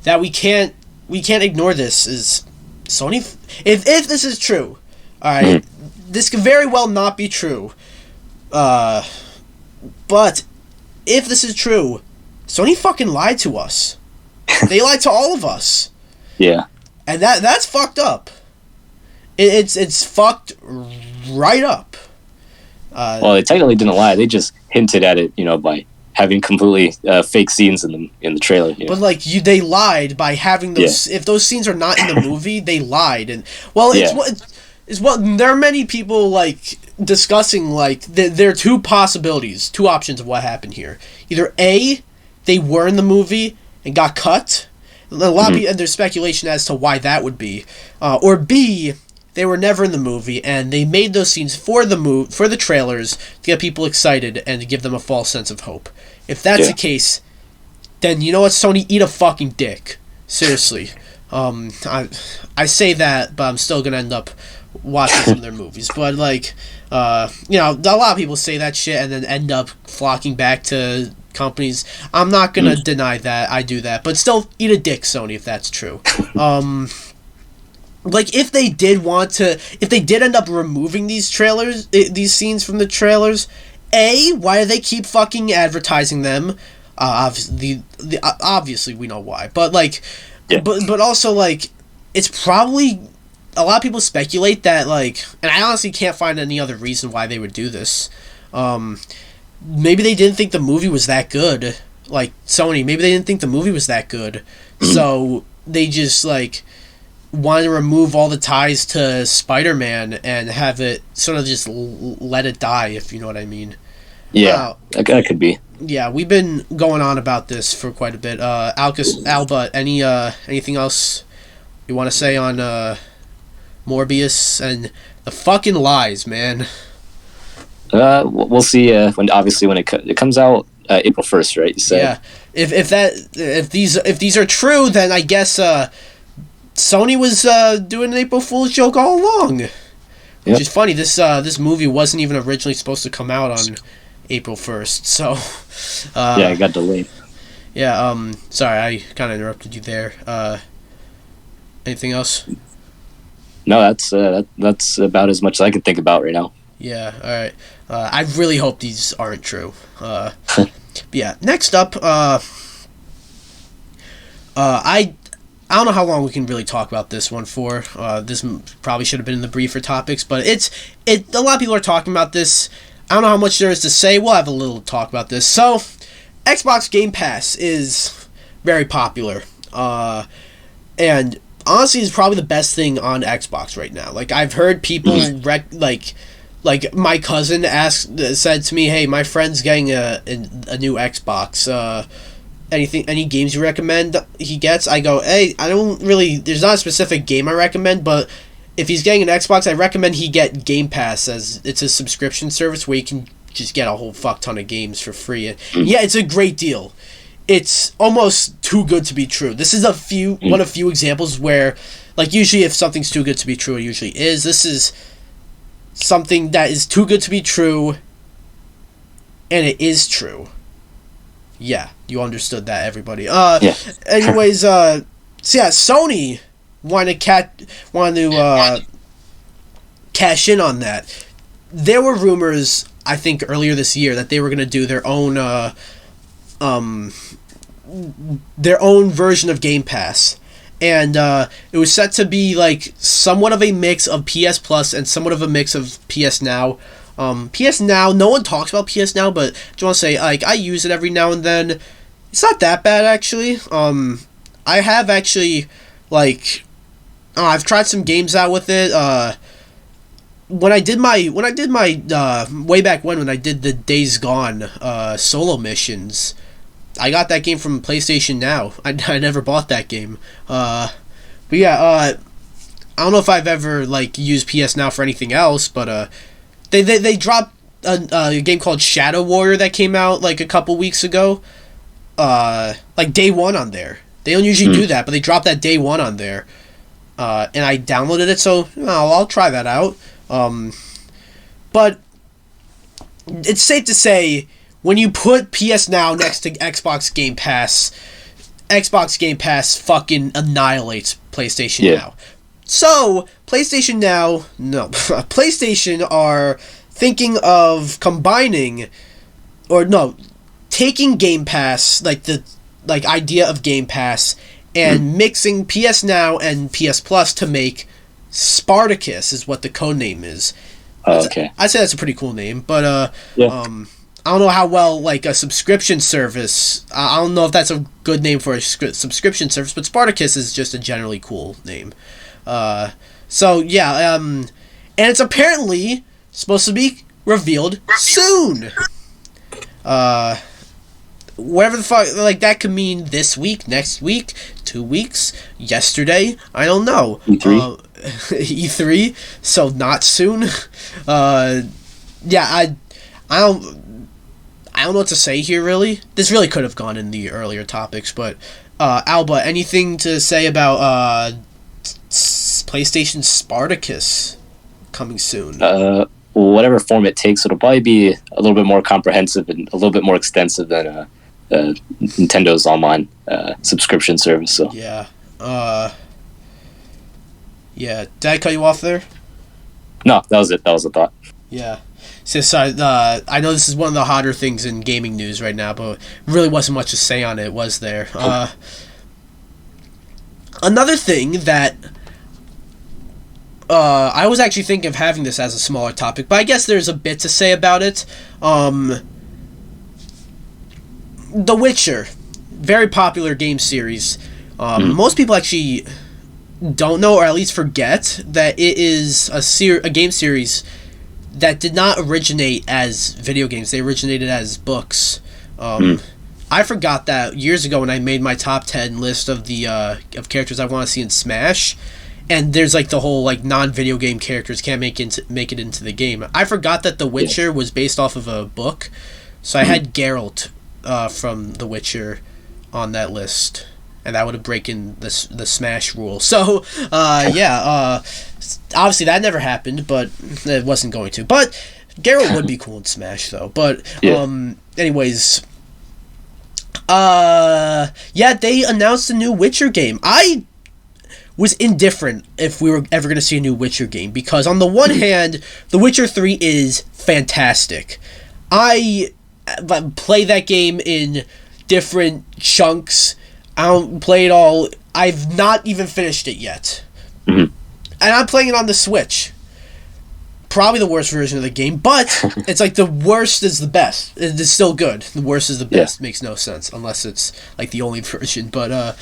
that we can't ignore this is Sony. If this is true, all right, this could very well not be true. But if this is true, Sony fucking lied to us. They lied to all of us. Yeah. And that's fucked up. It's fucked right up. Well, they technically didn't lie. They just hinted at it, you know, by having completely fake scenes in the trailer. You know? But, like, they lied by having those. Yeah. If those scenes are not in the movie, they lied. And, well, it's what there are many people, like, discussing, like, there are two options of what happened here. Either A, they were in the movie and got cut. A lot of people, and there's speculation as to why that would be. Or B, they were never in the movie and they made those scenes for the trailers to get people excited and to give them a false sense of hope. If that's the case, then you know what, Sony, eat a fucking dick. Seriously. I say that, but I'm still gonna end up watching some of their movies. But, like, you know, a lot of people say that shit and then end up flocking back to companies. I'm not gonna deny that I do that, but still, eat a dick, Sony, if that's true. Like, if they did end up removing these scenes from the trailers, why do they keep fucking advertising them? Obviously we know why, but like, but also like, it's probably, a lot of people speculate that, like, and I honestly can't find any other reason why they would do this. Maybe they didn't think the movie was that good. Like, Sony, maybe they didn't think the movie was that good. So they just, like, wanted to remove all the ties to Spider-Man and have it sort of just let it die, if you know what I mean. Yeah, that could be. Yeah, we've been going on about this for quite a bit. Albut, anything else you want to say on Morbius and the fucking lies, man? We'll see when it comes out April 1st, right? You said. Yeah, if these are true, then I guess Sony was doing an April Fool's joke all along. Which is funny. This movie wasn't even originally supposed to come out on April 1st, so it got delayed. Yeah, sorry, I kind of interrupted you there. Anything else? No, that's about as much as I can think about right now. Yeah, all right. I really hope these aren't true. Yeah, next up, I don't know how long we can really talk about this one for. This probably should have been in the briefer topics, but a lot of people are talking about this. I don't know how much there is to say. We'll have a little talk about this. So, Xbox Game Pass is very popular. And honestly, it's probably the best thing on Xbox right now. Like, I've heard people, like my cousin said to me, hey, my friend's getting a new Xbox. Any games you recommend he gets? I go, hey, there's not a specific game I recommend, but if he's getting an Xbox, I recommend he get Game Pass, as it's a subscription service where you can just get a whole fuck ton of games for free. And yeah, it's a great deal. It's almost too good to be true. This is one of few examples where, like, usually if something's too good to be true, it usually is. This is something that is too good to be true, and it is true. Yeah, you understood that, everybody. Anyways, so yeah, Sony wanted to cash in on that. There were rumors, I think, earlier this year that they were going to do their own version of Game Pass, and it was set to be like somewhat of a mix of PS Plus and somewhat of a mix of PS Now. PS Now, no one talks about PS Now, but I just want to say, like, I use it every now and then. It's not that bad, actually. I have actually, like, I've tried some games out with it. When I did my way back when I did the Days Gone solo missions, I got that game from PlayStation Now. I never bought that game. But yeah, I don't know if I've ever, like, used PS Now for anything else, but they dropped a game called Shadow Warrior that came out like a couple weeks ago. Like day one on there. They don't usually do that, but they dropped that day one on there. And I downloaded it, so I'll try that out. But it's safe to say, when you put PS Now next to Xbox Game Pass fucking annihilates PlayStation Now. So, PlayStation are thinking of combining, taking Game Pass, the idea of Game Pass, and mixing PS Now and PS Plus to make Spartacus, is what the code name is. Okay. I'd say that's a pretty cool name, but I don't know how well, like, a subscription service, I don't know if that's a good name for a subscription service, but Spartacus is just a generally cool name. So yeah, and it's apparently supposed to be revealed soon. Whatever the fuck, like, that could mean this week, next week, 2 weeks, yesterday, I don't know. E3? E3, so not soon. Yeah, I don't know what to say here, really. This really could have gone in the earlier topics, but Alba, anything to say about PlayStation Spartacus coming soon? Whatever form it takes, it'll probably be a little bit more comprehensive and a little bit more extensive than Nintendo's online subscription service. So yeah. Yeah. Did I cut you off there? no, that was it. That was the thought. Yeah. So, I know this is one of the hotter things in gaming news right now, but really wasn't much to say on it, was there? Another thing that I was actually thinking of having this as a smaller topic, but I guess there's a bit to say about it. The Witcher, very popular game series. Most people actually don't know, or at least forget, that it is a game series that did not originate as video games. They originated as books. I forgot that years ago when I made my top 10 list of the of characters I want to see in Smash, and there's like the whole like non-video game characters can't make it into the game. I forgot that The Witcher was based off of a book, so I had Geralt from The Witcher on that list, and that would have broken the Smash rule. So obviously that never happened, but it wasn't going to. But Geralt would be cool in Smash though. But anyways. They announced a new Witcher game. I was indifferent if we were ever going to see a new Witcher game, because on the one hand, The Witcher 3 is fantastic. I play that game in different chunks. I don't play it all. I've not even finished it yet. And I'm playing it on the Switch. Probably the worst version of the game, but it's like the worst is the best. It's still good. The worst is the best. Makes no sense unless it's like the only version. But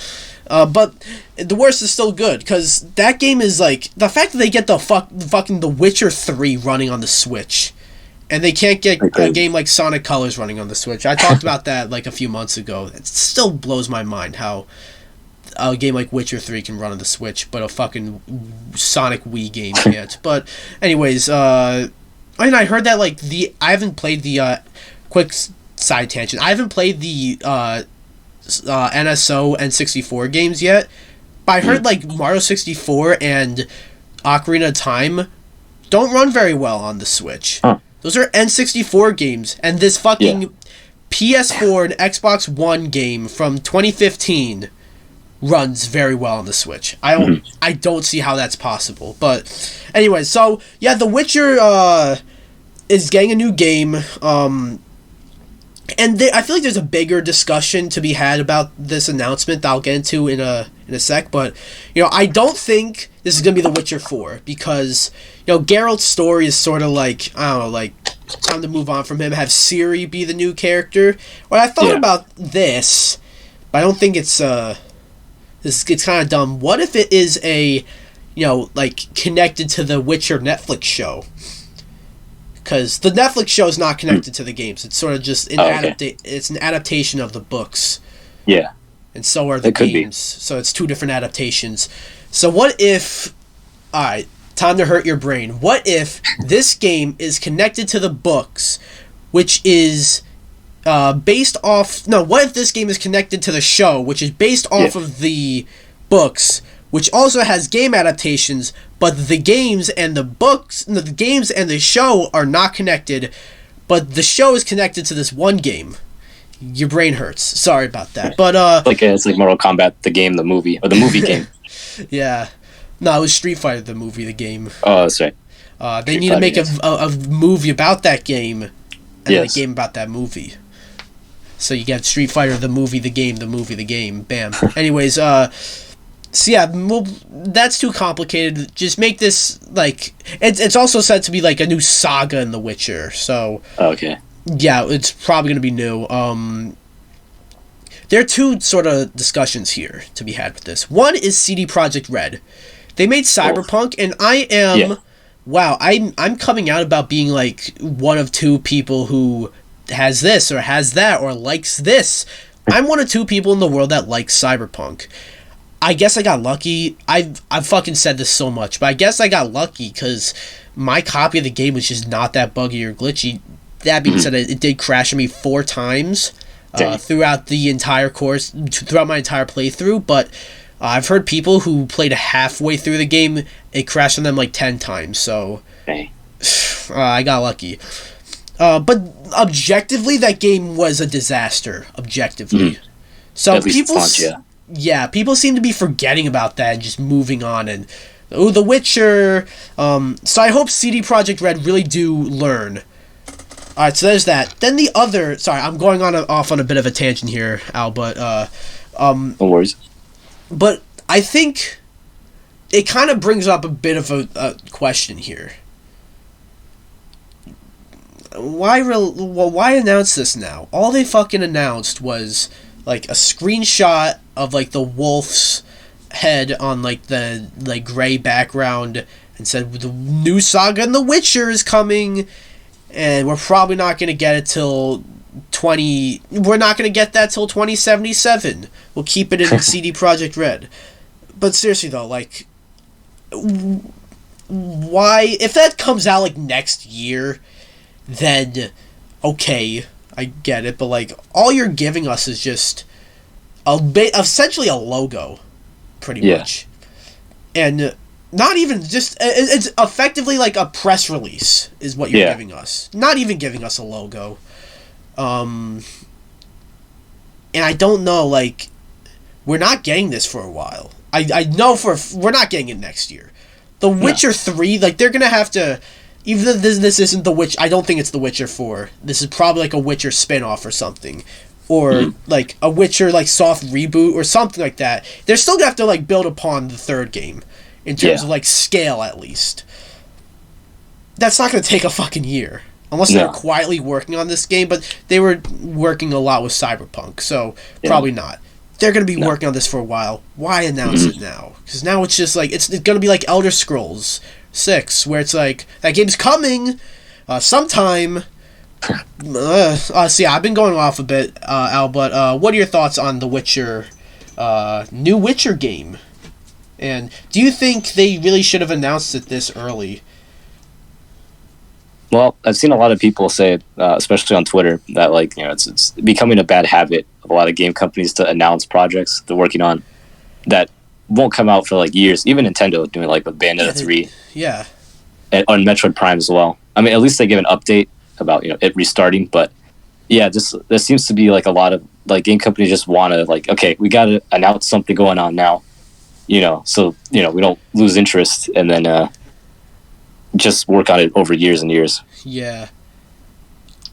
the worst is still good, because that game is like the fact that they get the fucking The Witcher 3 running on the Switch, and they can't get a game like Sonic Colors running on the Switch. I talked about that like a few months ago. It still blows my mind how a game like Witcher 3 can run on the Switch, but a fucking Sonic Wii game can't. But anyways, I heard that like I haven't played the quick side tangent. I haven't played the NSO N64 games yet, but I heard like Mario 64 and Ocarina of Time don't run very well on the Switch. Those are N64 games, and this fucking PS4 and Xbox One game from 2015 runs very well on the Switch. I don't see how that's possible. But anyway, so yeah, The Witcher is getting a new game. And I feel like there's a bigger discussion to be had about this announcement that I'll get into in a sec. But I don't think this is gonna be The Witcher 4, because Geralt's story is sort of like, I don't know, like time to move on from him. Have Ciri be the new character. Well, I thought about this, but I don't think it's It's kind of dumb. What if it is a, like connected to the Witcher Netflix show? Because the Netflix show is not connected to the games. It's sort of just it's an adaptation of the books. Yeah. And so are the games. So it's two different adaptations. So what if... Alright, time to hurt your brain. What if this game is connected to the books, which is... based off... No, what if this game is connected to the show, which is based off of the books, which also has game adaptations, but the games and the books... No, the games and the show are not connected, but the show is connected to this one game. Your brain hurts. Sorry about that. But, it's like Mortal Kombat, the game, the movie, or the movie game. Yeah. No, it was Street Fighter, the movie, the game. Oh, that's right. They need to make a movie about that game, and then a game about that movie. So you get Street Fighter, the movie, the game, the movie, the game. Bam. Anyways, so yeah, that's too complicated. Just make this, like... It's also said to be, like, a new saga in The Witcher, so... Okay. Yeah, it's probably going to be new. There are two sort of discussions here to be had with this. One is CD Projekt Red. They made Cyberpunk, and I am... Yeah. Wow, I'm coming out about being, like, one of two people who... has this or has that or likes this. I'm one of two people in the world that likes Cyberpunk. I guess I got lucky. I've fucking said this so much, but I guess I got lucky because my copy of the game was just not that buggy or glitchy. That being said, it did crash on me 4 times throughout my entire playthrough, but I've heard people who played halfway through the game, it crashed on them like 10 times, so I got lucky. But objectively, that game was a disaster. Objectively, so At least launch, people seem to be forgetting about that and just moving on. And The Witcher. So I hope CD Projekt Red really do learn. All right, so there's that. Then the other. Sorry, I'm going off on a bit of a tangent here, Al. But no worries. But I think it kind of brings up a bit of a question here. Why announce this now? All they fucking announced was like a screenshot of like the wolf's head on like the like gray background and said the new saga in The Witcher is coming, and we're probably not gonna get it till we're not gonna get that till 2077. We'll keep it in CD Projekt Red. But seriously though, like, why, if that comes out like next year, then okay, I get it, but like all you're giving us is just essentially a logo, pretty much, and not even just it's effectively like a press release is what you're giving us. Not even giving us a logo, and I don't know, like, we're not getting this for a while. I know we're not getting it next year. The Witcher 3, like, they're gonna have to. Even though this isn't The Witcher, I don't think it's The Witcher 4. This is probably like a Witcher spin-off or something. Or like a Witcher like soft reboot or something like that. They're still gonna have to like build upon the third game in terms of like scale, at least. That's not gonna take a fucking year. Unless they're quietly working on this game, but they were working a lot with Cyberpunk, so probably not. They're gonna be working on this for a while. Why announce it now? Because now it's just like it's gonna be like Elder Scrolls 6, where it's like that game's coming sometime. So yeah, I've been going off a bit, Al, but what are your thoughts on the Witcher, new Witcher game? And do you think they really should have announced it this early? Well, I've seen a lot of people say, especially on Twitter, that like, you know, it's becoming a bad habit of a lot of game companies to announce projects they're working on that won't come out for like years. Even Nintendo doing like with Bayonetta 3, and on Metroid Prime as well. I mean, at least they give an update about, you know, it restarting. But yeah, just there seems to be like a lot of like game companies just want to like, okay, we got to announce something going on now, you know, so you know we don't lose interest, and then just work on it over years and years. Yeah.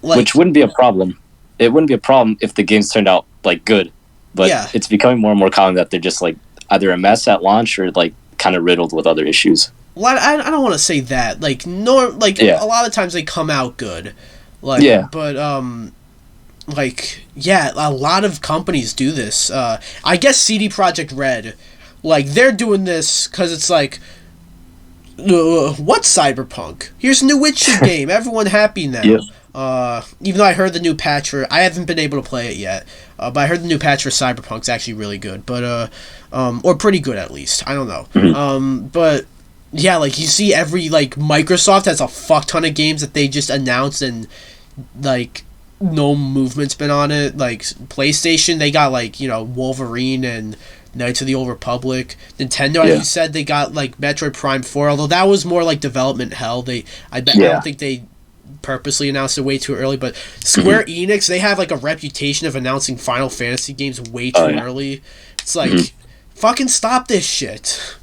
Like, which wouldn't be a problem. It wouldn't be a problem if the games turned out like good, but it's becoming more and more common that they're just like either a mess at launch or like kind of riddled with other issues. Well, I don't want to say that. Like, a lot of times they come out good. Like, but like, yeah, a lot of companies do this. I guess CD Projekt Red, like, they're doing this because it's like, what's Cyberpunk? Here's a new Witcher game. Everyone happy now. Even though I heard the new patch for, I haven't been able to play it yet, but I heard the new patch for Cyberpunk's actually really good. But or pretty good at least. I don't know. But yeah, like, you see every, like, Microsoft has a fuck ton of games that they just announced and like no movement's been on it. Like PlayStation, they got like, you know, Wolverine and Knights of the Old Republic. Nintendo, as you said, they got like Metroid Prime 4, although that was more like development hell. I don't think they purposely announced it way too early, but Square Enix, they have like a reputation of announcing Final Fantasy games way too early. It's like, fucking stop this shit.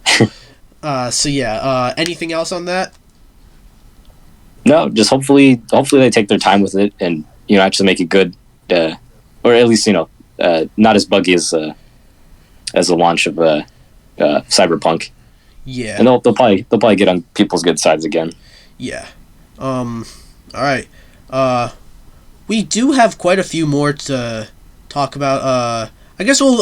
So yeah, anything else on that? No, just hopefully they take their time with it and, you know, actually make it good, or at least, you know, not as buggy as the launch of Cyberpunk. Yeah, and they'll probably get on people's good sides again. Yeah. All right. We do have quite a few more to talk about. I guess we'll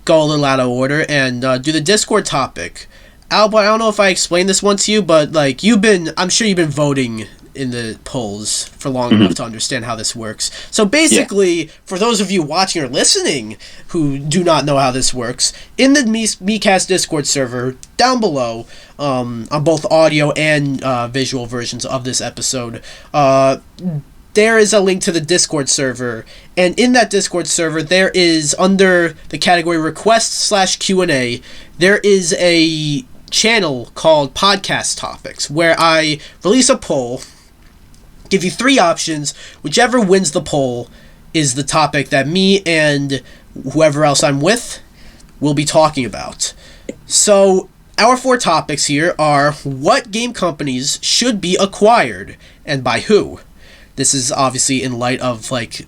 go a little out of order and do the Discord topic. Albert, I don't know if I explained this one to you, but like I'm sure you've been voting in the polls for long enough to understand how this works. So basically, for those of you watching or listening who do not know how this works, in the MeCast Discord server down below, on both audio and visual versions of this episode, there is a link to the Discord server, and in that Discord server, there is, under the category Requests/Q&A, there is a channel called Podcast Topics, where I release a poll give you 3 options. Whichever wins the poll is the topic that me and whoever else I'm with will be talking about. So, our 4 topics here are what game companies should be acquired and by who. This is obviously in light of like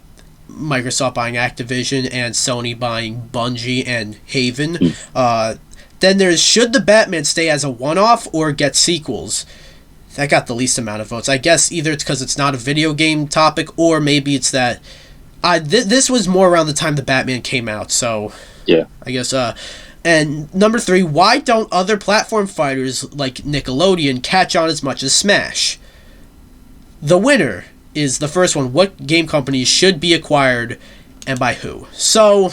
Microsoft buying Activision and Sony buying Bungie and Haven. Then there's should the Batman stay as a one-off or get sequels? That got the least amount of votes. I guess either it's because it's not a video game topic, or maybe it's that this was more around the time the Batman came out. So yeah, I guess. And number 3, why don't other platform fighters like Nickelodeon catch on as much as Smash? The winner is the first one. What game companies should be acquired and by who? So,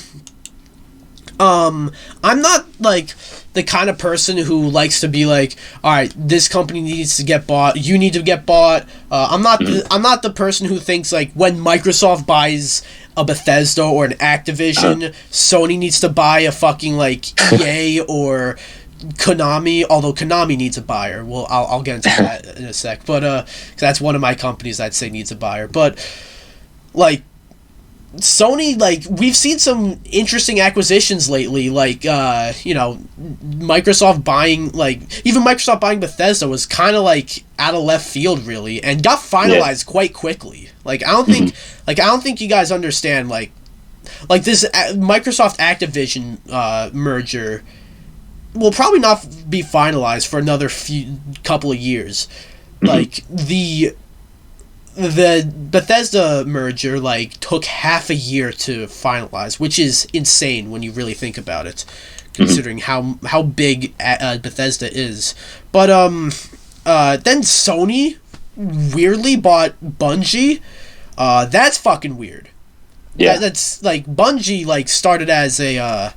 I'm not like the kind of person who likes to be like, all right, this company needs to get bought. You need to get bought. I'm not the person who thinks like when Microsoft buys a Bethesda or an Activision, Sony needs to buy a fucking like EA or Konami, although Konami needs a buyer. Well, I'll get into that in a sec. But 'cause that's one of my companies I'd say needs a buyer. But like Sony, like we've seen some interesting acquisitions lately. Like Microsoft buying Microsoft buying Bethesda was kind of like out of left field, really, and got finalized quite quickly. Like I don't think you guys understand like this Microsoft Activision merger will probably not be finalized for another couple of years. Like the Bethesda merger like took half a year to finalize, which is insane when you really think about it, considering how big Bethesda is. But then Sony weirdly bought Bungie. That's fucking weird. Yeah, that's like Bungie like started as a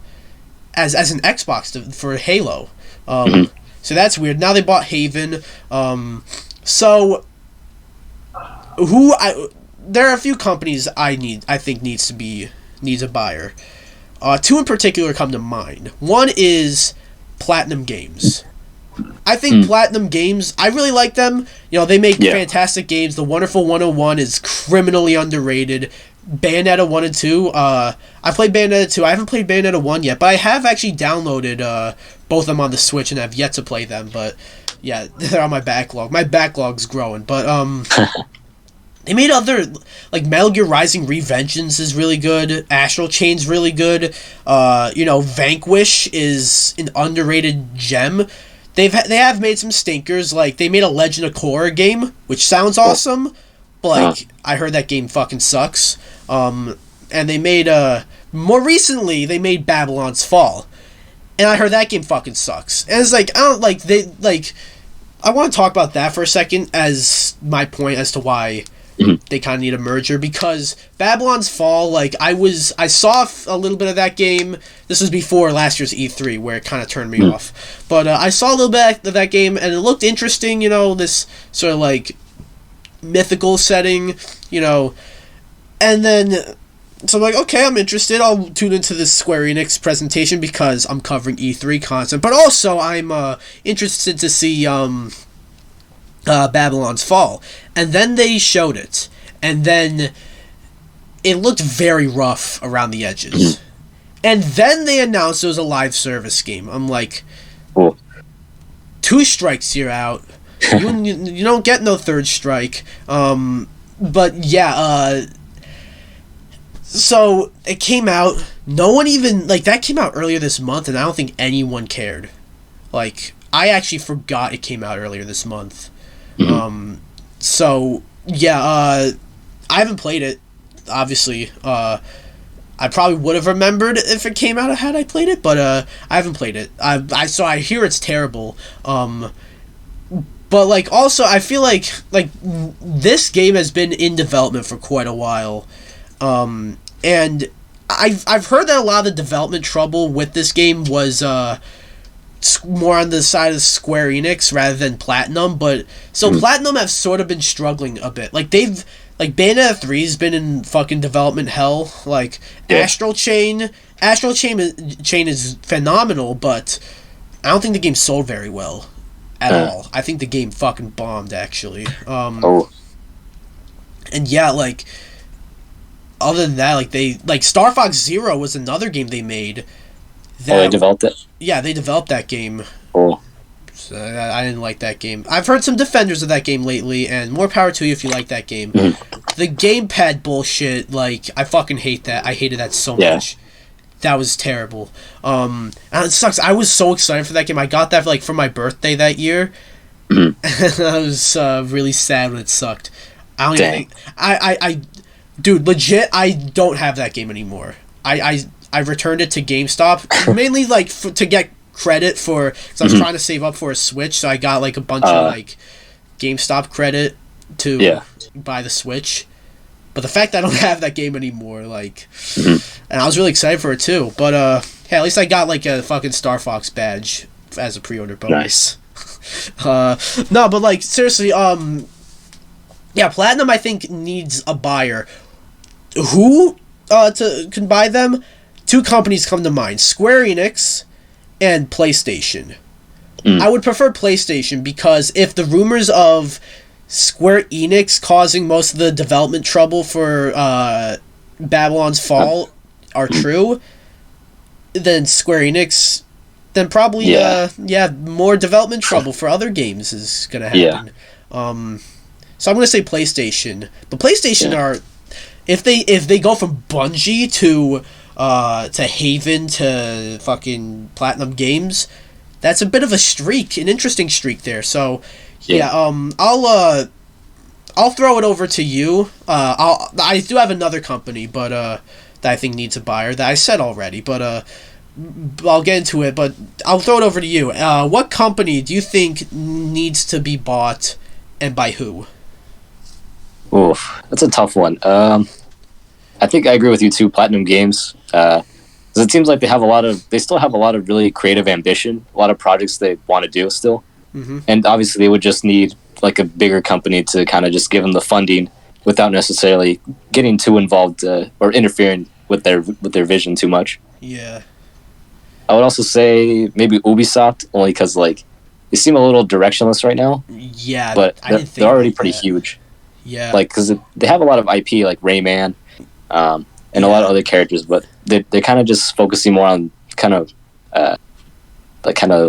as an Xbox for Halo. So that's weird. Now they bought Haven. So there are a few companies I think needs a buyer. 2 in particular come to mind. One is Platinum Games. I think Platinum Games, I really like them. You know, they make fantastic games. The Wonderful 101 is criminally underrated. Bayonetta 1 and 2. I played Bayonetta 2. I haven't played Bayonetta 1 yet, but I have actually downloaded both of them on the Switch and I've yet to play them. But yeah, they're on my backlog. My backlog's growing. But they made other, like Metal Gear Rising Revengeance is really good. Astral Chain's really good. Vanquish is an underrated gem. They have made some stinkers. Like they made a Legend of Korra game, which sounds awesome, but like I heard that game fucking sucks. And they made more recently they made Babylon's Fall, and I heard that game fucking sucks. And it's like I don't like they like. I want to talk about that for a second as my point as to why they kind of need a merger, because Babylon's Fall, like I saw a little bit of that game. This was before last year's E3 where it kind of turned me off, but I saw a little bit of that game and it looked interesting. You know, this sort of like mythical setting. You know, and then so I'm like, okay, I'm interested. I'll tune into this Square Enix presentation because I'm covering E3 content, but also I'm interested to see Babylon's Fall. And then they showed it, and then it looked very rough around the edges. And then they announced it was a live service game. I'm like, 2 strikes, you're out. You don't get no 3rd strike. But yeah, so it came out. No one even, like, that came out earlier this month, and I don't think anyone cared. Like, I actually forgot it came out earlier this month. So yeah, I haven't played it. Obviously, I probably would have remembered if it came out had I played it, but I haven't played it. So I hear it's terrible. But like also I feel like this game has been in development for quite a while, and I've heard that a lot of the development trouble with this game was more on the side of Square Enix rather than Platinum, but so Platinum have sort of been struggling a bit. Like they've Bayonetta 3's been in fucking development hell. Like Astral Chain is phenomenal, but I don't think the game sold very well at all. I think the game fucking bombed actually. And yeah, like, other than that, like Star Fox Zero was another game they made. They developed it? Yeah, they developed that game. Cool. So I didn't like that game. I've heard some defenders of that game lately, and more power to you if you like that game. The gamepad bullshit, like, I fucking hate that. I hated that so much. That was terrible. And it sucks. I was so excited for that game. I got that for my birthday that year. And I was really sad when it sucked. I don't even think... Dude, legit, I don't have that game anymore. I returned it to GameStop, mainly, like, to get credit for... Because I was trying to save up for a Switch, so I got, like, a bunch of, like, GameStop credit to buy the Switch. But the fact that I don't have that game anymore, like... And I was really excited for it, too. But, hey, at least I got, like, a fucking Star Fox badge as a pre-order bonus. Nice. No, but, like, seriously, yeah, Platinum, I think, needs a buyer. Who can buy them? Two companies come to mind. Square Enix and PlayStation. I would prefer PlayStation because if the rumors of Square Enix causing most of the development trouble for Babylon's Fall are true, then Square Enix, then probably more development trouble for other games is gonna happen. So I'm gonna say PlayStation. But PlayStation are, if they go from Bungie to Haven to fucking Platinum Games, that's a bit of a streak, an interesting streak there. So I'll throw it over to you. I do have another company, but that I think needs a buyer that I said already, but I'll get into it. But I'll throw it over to you. What company do you think needs to be bought, and by who? Oof, that's a tough one. I think I agree with you too. Platinum Games, because it seems like they still have a lot of really creative ambition, a lot of projects they want to do still, and obviously they would just need like a bigger company to kind of just give them the funding without necessarily getting too involved or interfering with their vision too much. Yeah, I would also say maybe Ubisoft, only because like they seem a little directionless right now. Yeah, but they're already pretty huge. Yeah, like because they have a lot of IP like Rayman, and a lot of other characters, but they're kind of just focusing more on kind of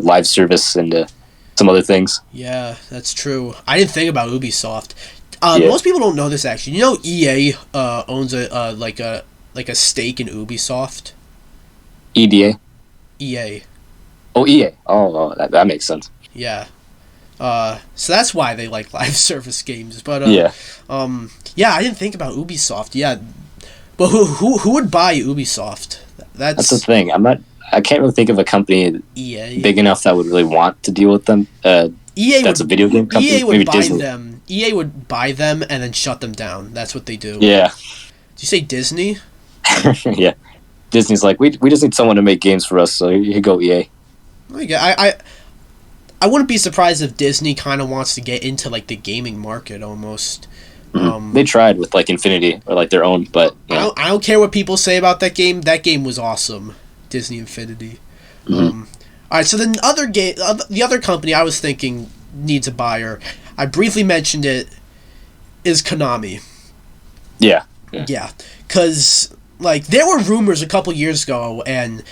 live service and some other things. Yeah, that's true. I didn't think about Ubisoft. Most people don't know this actually. You know, EA owns a stake in Ubisoft. EDA. EA. Oh, EA. Oh, that makes sense. Yeah. So that's why they like live service games. But yeah, I didn't think about Ubisoft. Yeah, but who would buy Ubisoft? That's the thing. I can't really think of a company EA big enough that would really want to deal with them. EA that's a video game company. EA would Maybe buy Disney. them. EA would buy them and then shut them down. That's what they do. Yeah. Did you say Disney? Yeah. Disney's like, we just need someone to make games for us, so here you go, EA. I wouldn't be surprised if Disney kind of wants to get into like the gaming market almost. They tried with like Infinity or like their own, but I don't care what people say about that game. That game was awesome, Disney Infinity. All right, so the other company I was thinking needs a buyer. I briefly mentioned it. Is Konami. Yeah. Yeah, because like there were rumors a couple years ago, and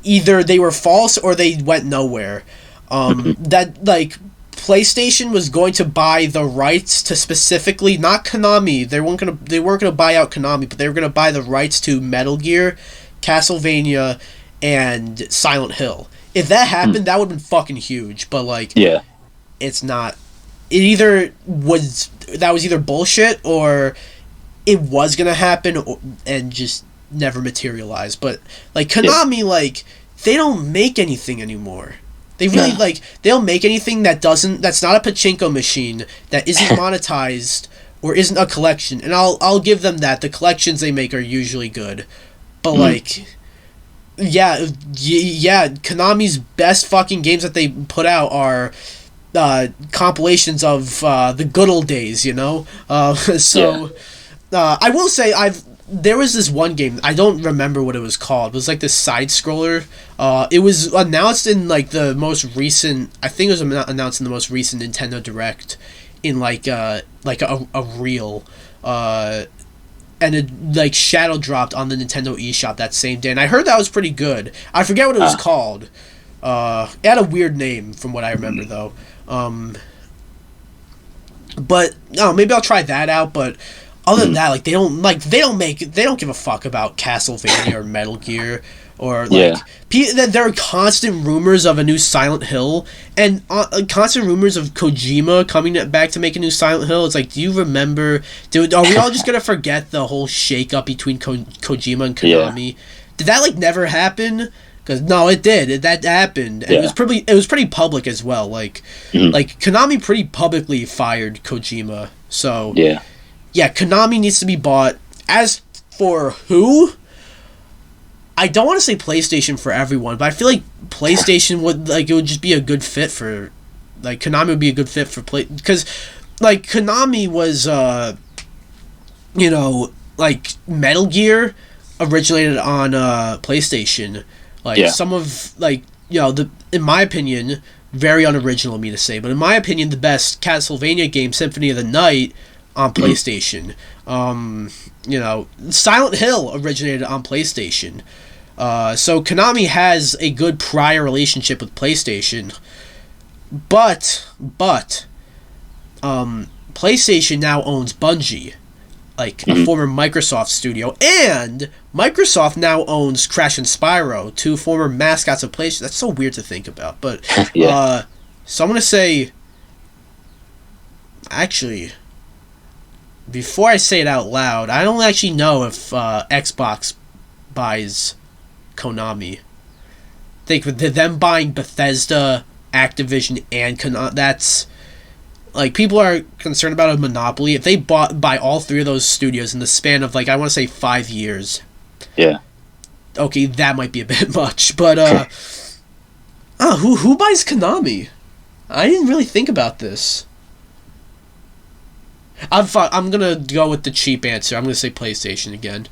either they were false or they went nowhere. That like PlayStation was going to buy the rights to specifically not Konami. They weren't gonna buy out Konami, but they were gonna buy the rights to Metal Gear, Castlevania, and Silent Hill. If that happened, that would have been fucking huge. But like, it's not. That was either bullshit or it was gonna happen and just never materialized. But like Konami, like they don't make anything anymore. They really they don't make anything that's not a pachinko machine, that isn't monetized or isn't a collection. And I'll give them that. The collections they make are usually good. But like Konami's best fucking games that they put out are compilations of the good old days, you know? I will say there was this one game, I don't remember what it was called. It was like this side scroller. It was announced in like the most recent. I think it was announced in the most recent Nintendo Direct, in like a reel. and it like shadow dropped on the Nintendo eShop that same day, and I heard that was pretty good. I forget what it was called. It had a weird name from what I remember though. But no, maybe I'll try that out. But other than that, like they don't give a fuck about Castlevania or Metal Gear or like there are constant rumors of a new Silent Hill and constant rumors of Kojima coming back to make a new Silent Hill. It's like, do you remember? Dude, are we all just gonna forget the whole shake up between Kojima and Konami? Yeah. Did that like never happen? Because no, it did. That happened, and it was pretty public as well. Like, like Konami pretty publicly fired Kojima. So yeah, Konami needs to be bought. As for who, I don't want to say PlayStation for everyone, but I feel like PlayStation would it would just be a good fit for, like Konami would be a good fit for because like Konami was like Metal Gear originated on PlayStation. Like some of in my opinion, very unoriginal of me to say, but in my opinion, the best Castlevania game, Symphony of the Night, on PlayStation. Silent Hill originated on PlayStation. So Konami has a good prior relationship with PlayStation, but PlayStation now owns Bungie, like a former Microsoft studio, and Microsoft now owns Crash and Spyro, two former mascots of PlayStation. That's so weird to think about, but so I'm gonna say, actually, before I say it out loud, I don't actually know if Xbox buys Konami. I think with them buying Bethesda, Activision, and Konami, that's like, people are concerned about a monopoly. If they buy all three of those studios in the span of, like, I want to say 5 years. Yeah. Okay, that might be a bit much, but who buys Konami? I didn't really think about this. I'm gonna go with the cheap answer. I'm gonna say PlayStation again.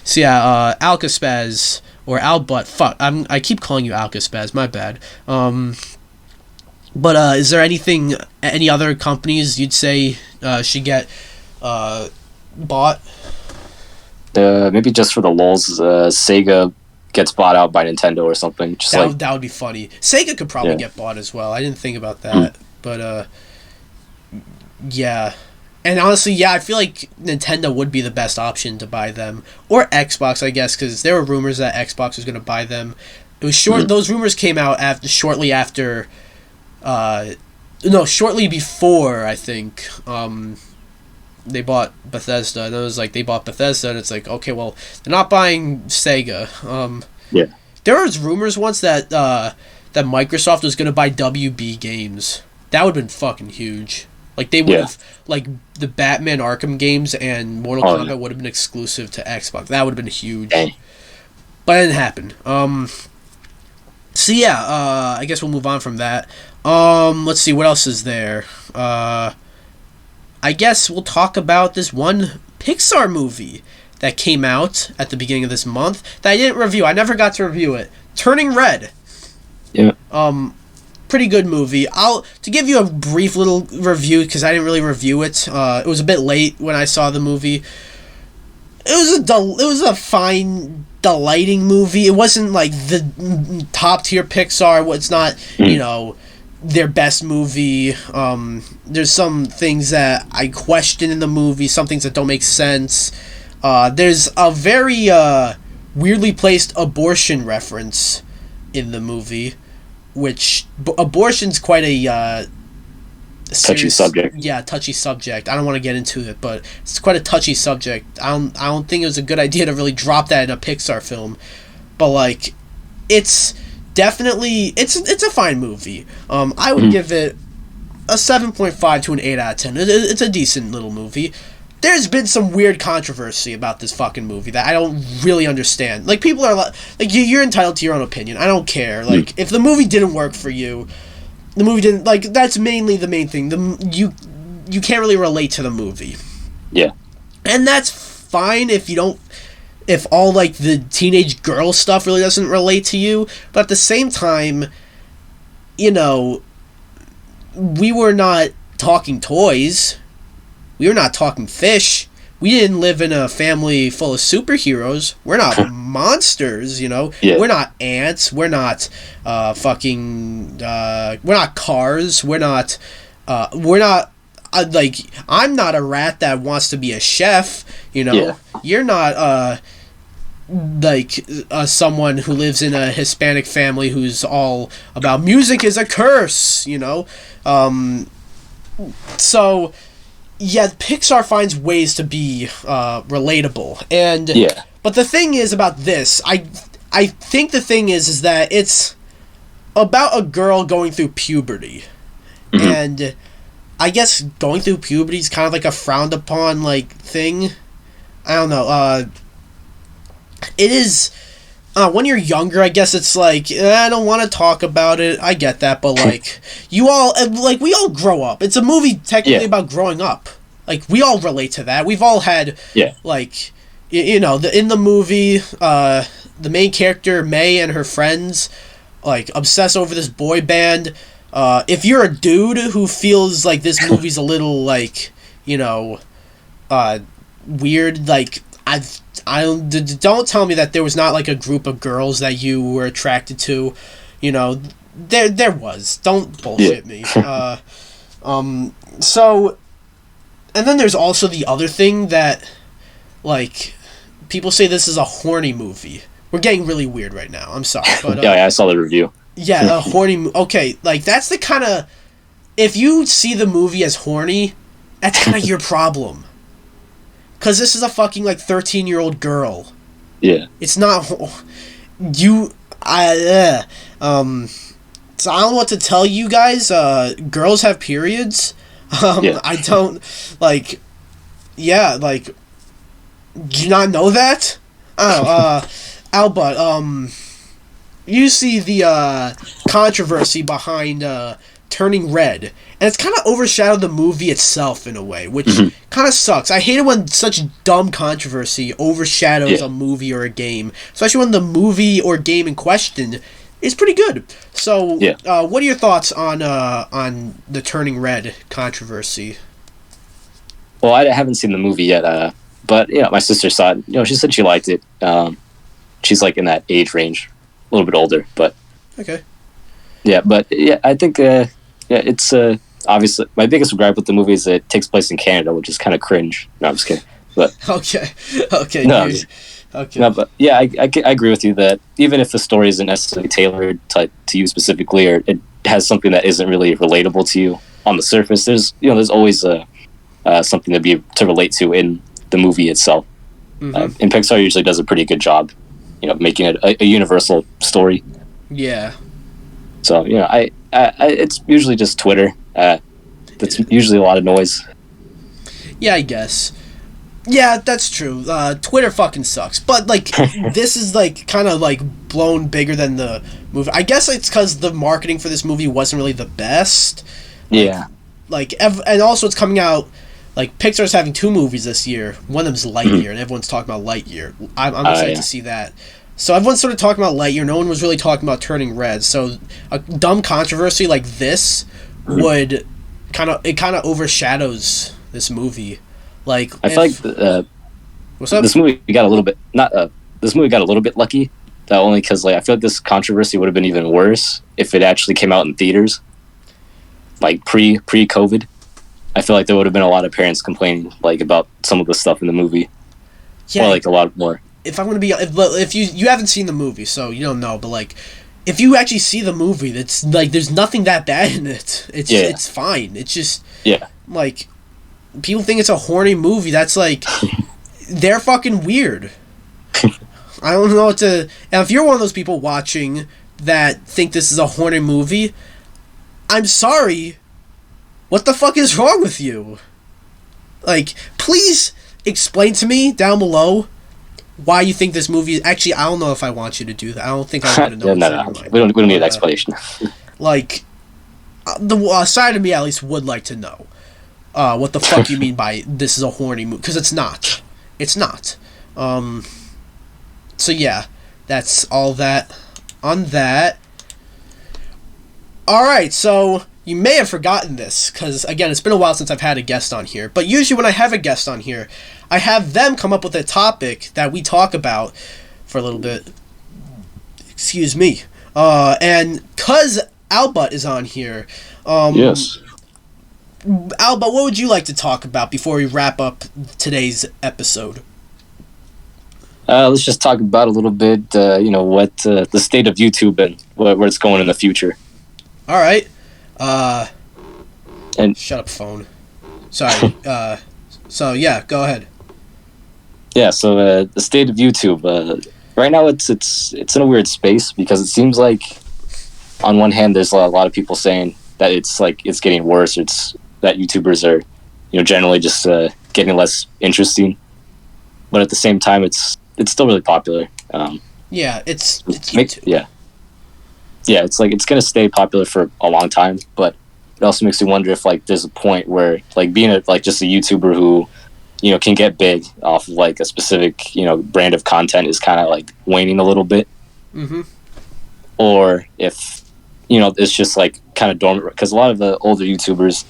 So yeah, Alcaspaz or Albut. Fuck, I keep calling you Alcaspaz. My bad. But is there any other companies you'd say should get bought? Maybe just for the lulz, Sega gets bought out by Nintendo or something. Just that would be funny. Sega could probably get bought as well. I didn't think about that, but yeah. And honestly, I feel like Nintendo would be the best option to buy them, or Xbox, I guess, because there were rumors that Xbox was going to buy them. It was short. Those rumors came out shortly before, I think, they bought Bethesda, and it was like they bought Bethesda, and it's like, okay, well, they're not buying Sega. There was rumors once that Microsoft was going to buy WB Games. That would have been fucking huge. Like, they would have, like, the Batman Arkham games and Mortal Kombat would have been exclusive to Xbox. That would have been huge. But it didn't happen. So yeah, I guess we'll move on from that. Let's see, what else is there? I guess we'll talk about this one Pixar movie that came out at the beginning of this month that I didn't review. I never got to review it. Turning Red. Yeah. Pretty good movie. To give you a brief little review, because I didn't really review it. It was a bit late when I saw the movie. It was a fine, delighting movie. It wasn't like the top tier Pixar. It's not, their best movie. There's some things that I question in the movie, some things that don't make sense. There's a very weirdly placed abortion reference in the movie, which abortion's quite a touchy subject. Yeah, touchy subject. I don't want to get into it, but it's quite a touchy subject. I don't think it was a good idea to really drop that in a Pixar film, but like, it's definitely it's a fine movie. I would give it a 7.5 to an 8 out of 10. It's a decent little movie. There's been some weird controversy about this fucking movie that I don't really understand. Like, people are like you're entitled to your own opinion. I don't care. Like, if the movie didn't work for you, the movie didn't, like, that's mainly the main thing. You can't really relate to the movie. Yeah. And that's fine if all, like, the teenage girl stuff really doesn't relate to you. But at the same time, we were not talking toys. We were not talking fish. We didn't live in a family full of superheroes. We're not monsters, you know? Yeah. We're not ants. We're not we're not cars. We're not like, I'm not a rat that wants to be a chef, you know? Yeah. You're not someone who lives in a Hispanic family who's all about music is a curse, you know? So, yeah, Pixar finds ways to be relatable. And Yeah. But the thing is about this, I think the thing is that it's about a girl going through puberty. Mm-hmm. And I guess going through puberty is kind of like a frowned upon, like, thing. I don't know. It is... when you're younger, I guess it's like, I don't want to talk about it. I get that, but, like, we all grow up. It's a movie technically about growing up. Like, we all relate to that. We've all had, like, you know, in the movie, the main character, May, and her friends, like, obsess over this boy band. If you're a dude who feels like this movie's a little, like, you know, weird, like, don't tell me that there was not, like, a group of girls that you were attracted to, you know, there was. Don't bullshit me. So, and then there's also the other thing that, like, people say this is a horny movie. We're getting really weird right now. I'm sorry, but yeah, I saw the review. Yeah, a horny... Okay, like, that's the kind of... If you see the movie as horny, that's kind of your problem. Because this is a fucking, like, 13-year-old girl. Yeah. It's not... So I don't know what to tell you guys. Girls have periods. I don't... Like... Yeah, like... Do you not know that? I don't know, Albut, you see the controversy behind Turning Red, and it's kind of overshadowed the movie itself in a way, which kind of sucks. I hate it when such dumb controversy overshadows a movie or a game, especially when the movie or game in question is pretty good. So, what are your thoughts on the Turning Red controversy? Well, I haven't seen the movie yet, but yeah, my sister saw it. You know, she said she liked it. She's like in that age range, a little bit older, but okay. Yeah, but yeah, I think it's obviously my biggest gripe with the movie is that it takes place in Canada, which is kind of cringe. No, I'm just kidding. But okay, no, okay. No, but yeah, I agree with you that even if the story isn't necessarily tailored to you specifically, or it has something that isn't really relatable to you on the surface, there's always something to relate to in the movie itself. And Pixar usually does a pretty good job, making it a universal story. Yeah. So I it's usually just Twitter. That's usually a lot of noise. Yeah, I guess. Yeah, that's true. Twitter fucking sucks. But like, this is like kind of like blown bigger than the movie. I guess it's because the marketing for this movie wasn't really the best. Yeah. And also it's coming out. Like, Pixar's having 2 movies this year. One of them's Lightyear, and everyone's talking about Lightyear. I'm excited to see that. So everyone's sort of talking about Lightyear. No one was really talking about Turning Red. So a dumb controversy like this would kind of overshadows this movie. Like, I feel like what's up? This movie got a little bit this movie got a little bit lucky. Only because I feel like this controversy would have been even worse if it actually came out in theaters, like pre-COVID. I feel like there would have been a lot of parents complaining about some of the stuff in the movie. Yeah, or a lot more. If I'm gonna be, if you haven't seen the movie, so you don't know, but if you actually see the movie, that's there's nothing that bad in it. It's fine. It's just people think it's a horny movie. That's they're fucking weird. I don't know what to. And if you're one of those people watching that think this is a horny movie, I'm sorry. What the fuck is wrong with you? Please explain to me down below why you think this movie is... Actually, I don't know if I want you to do that. I don't think I want to know. No. We don't need an explanation. The side of me at least would like to know what the fuck you mean by this is a horny movie. Because it's not. It's not. So yeah, that's all that on that. Alright, so... you may have forgotten this, because, again, it's been a while since I've had a guest on here, but usually when I have a guest on here, I have them come up with a topic that we talk about for a little bit. Excuse me. And because Albut is on here, yes. Albut, what would you like to talk about before we wrap up today's episode? Let's just talk about a little bit, what the state of YouTube and where it's going in the future. All right. And shut up, phone. Sorry. So yeah, go ahead. Yeah. So the state of YouTube. Right now, it's in a weird space because it seems like, on one hand, there's a lot of people saying that it's getting worse. It's that YouTubers are, generally just getting less interesting. But at the same time, it's still really popular. Yeah, it's yeah. It's it's gonna stay popular for a long time. But it also makes me wonder if there's a point where being just a YouTuber who can get big off of a specific brand of content is kind of waning a little bit. Mm-hmm. Or if it's just kind of dormant, because a lot of the older YouTubers,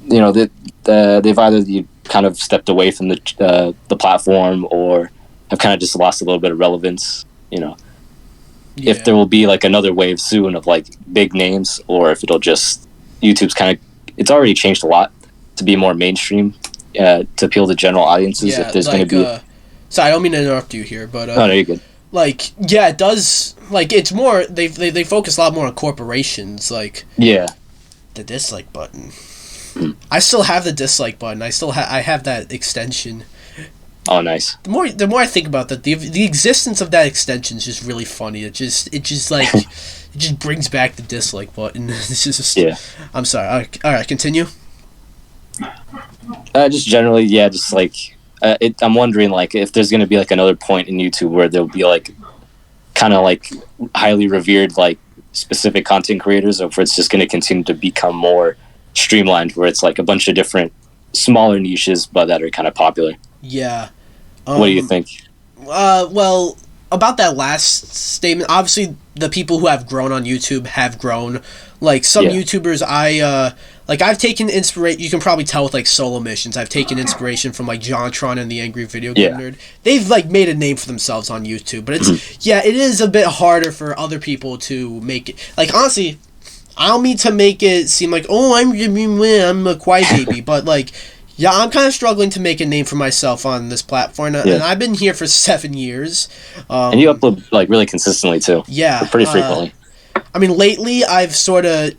they've either kind of stepped away from the platform or have kind of just lost a little bit of relevance. Yeah. If there will be another wave soon of big names, or if it'll just YouTube's it's already changed a lot to be more mainstream, to appeal to general audiences. Yeah, if there's going to be sorry, I don't mean to interrupt you here, but no, you're good. Yeah, it does. It's more they focus a lot more on corporations. Yeah, the dislike button. I still have the dislike button. I have that extension. Oh, nice. The more I think about that, the existence of that extension is just really funny. It just it just brings back the dislike button. It's just yeah. I'm sorry. All right, continue. Just generally, yeah. Just I'm wondering if there's going to be another point in YouTube where there'll be kind of highly revered specific content creators, or if it's just going to continue to become more streamlined, where it's a bunch of different smaller niches but that are kind of popular. Yeah. What do you think? Well, about that last statement, obviously the people who have grown on YouTube have grown. Some YouTubers, I've taken inspiration. You can probably tell with solo missions. I've taken inspiration from JonTron and the Angry Video Game Nerd. They've made a name for themselves on YouTube, but it's it is a bit harder for other people to make it. Honestly, I don't mean to make it seem I'm a crybaby, but yeah, I'm kind of struggling to make a name for myself on this platform, and I've been here for 7 years. And you upload really consistently too. Yeah, pretty frequently. I mean, lately I've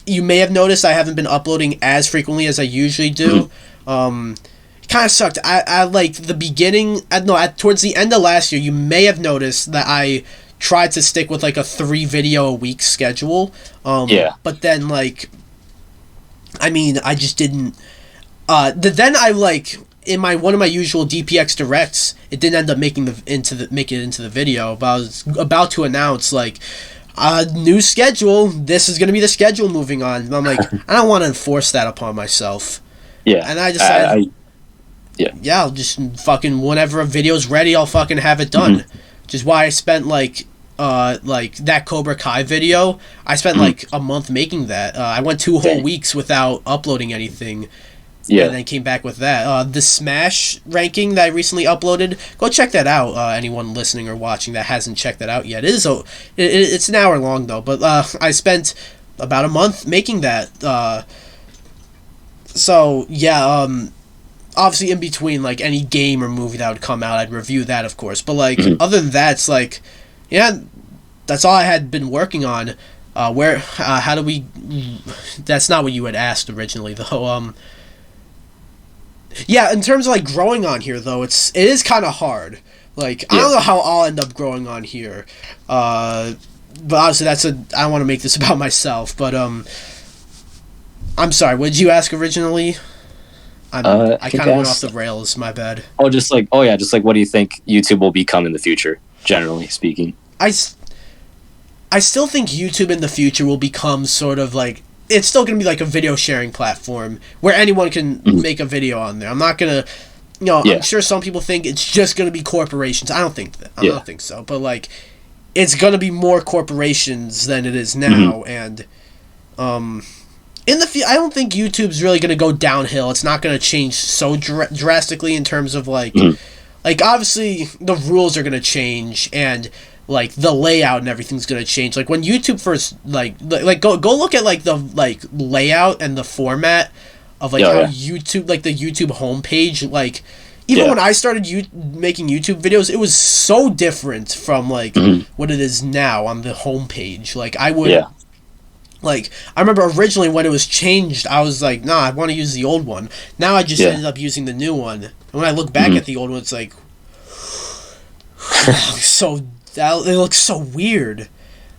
you may have noticed I haven't been uploading as frequently as I usually do. It kind of sucked. I the beginning. Towards the end of last year, you may have noticed that I tried to stick with a 3 video a week schedule. But then I just didn't. Then I in one of my usual DPX directs, it didn't end up making it into the video. But I was about to announce new schedule. This is gonna be the schedule moving on. And I'm I don't want to enforce that upon myself. Yeah. And I decided, I'll just fucking whenever a video's ready, I'll fucking have it done. Which is why I spent that Cobra Kai video. I spent a month making that. I went 2 whole weeks without uploading anything. Yeah. And then came back with that. The Smash ranking that I recently uploaded, go check that out. Anyone listening or watching that hasn't checked that out yet. It's an hour long though, but I spent about a month making that. So yeah, obviously in between any game or movie that would come out, I'd review that of course. But other than that, it's that's all I had been working on. How do we? That's not what you had asked originally though. Yeah, in terms of growing on here though, it is kind of hard. I don't know how I'll end up growing on here. But obviously I don't want to make this about myself, but I'm sorry, what did you ask originally? I kind of went off the rails, my bad. Oh, just what do you think YouTube will become in the future, generally speaking? I still think YouTube in the future will become sort of it's still going to be a video sharing platform where anyone can make a video on there. I'm not going to, I'm sure some people think it's just going to be corporations. I don't think that. I don't think so. But it's going to be more corporations than it is now. And I don't think YouTube's really gonna go downhill. It's not gonna change so drastically in terms of like, like obviously the rules are gonna change and like the layout and everything's gonna change. Like when YouTube first like go look at like the like layout and the format of like how YouTube, like the YouTube homepage, like even when I started making YouTube videos, it was so different from like what it is now on the homepage. Like I would. Like, I remember originally when it was changed, I was like, nah, I want to use the old one. Now I just ended up using the new one. And when I look back at the old one, it's like, it looks so weird.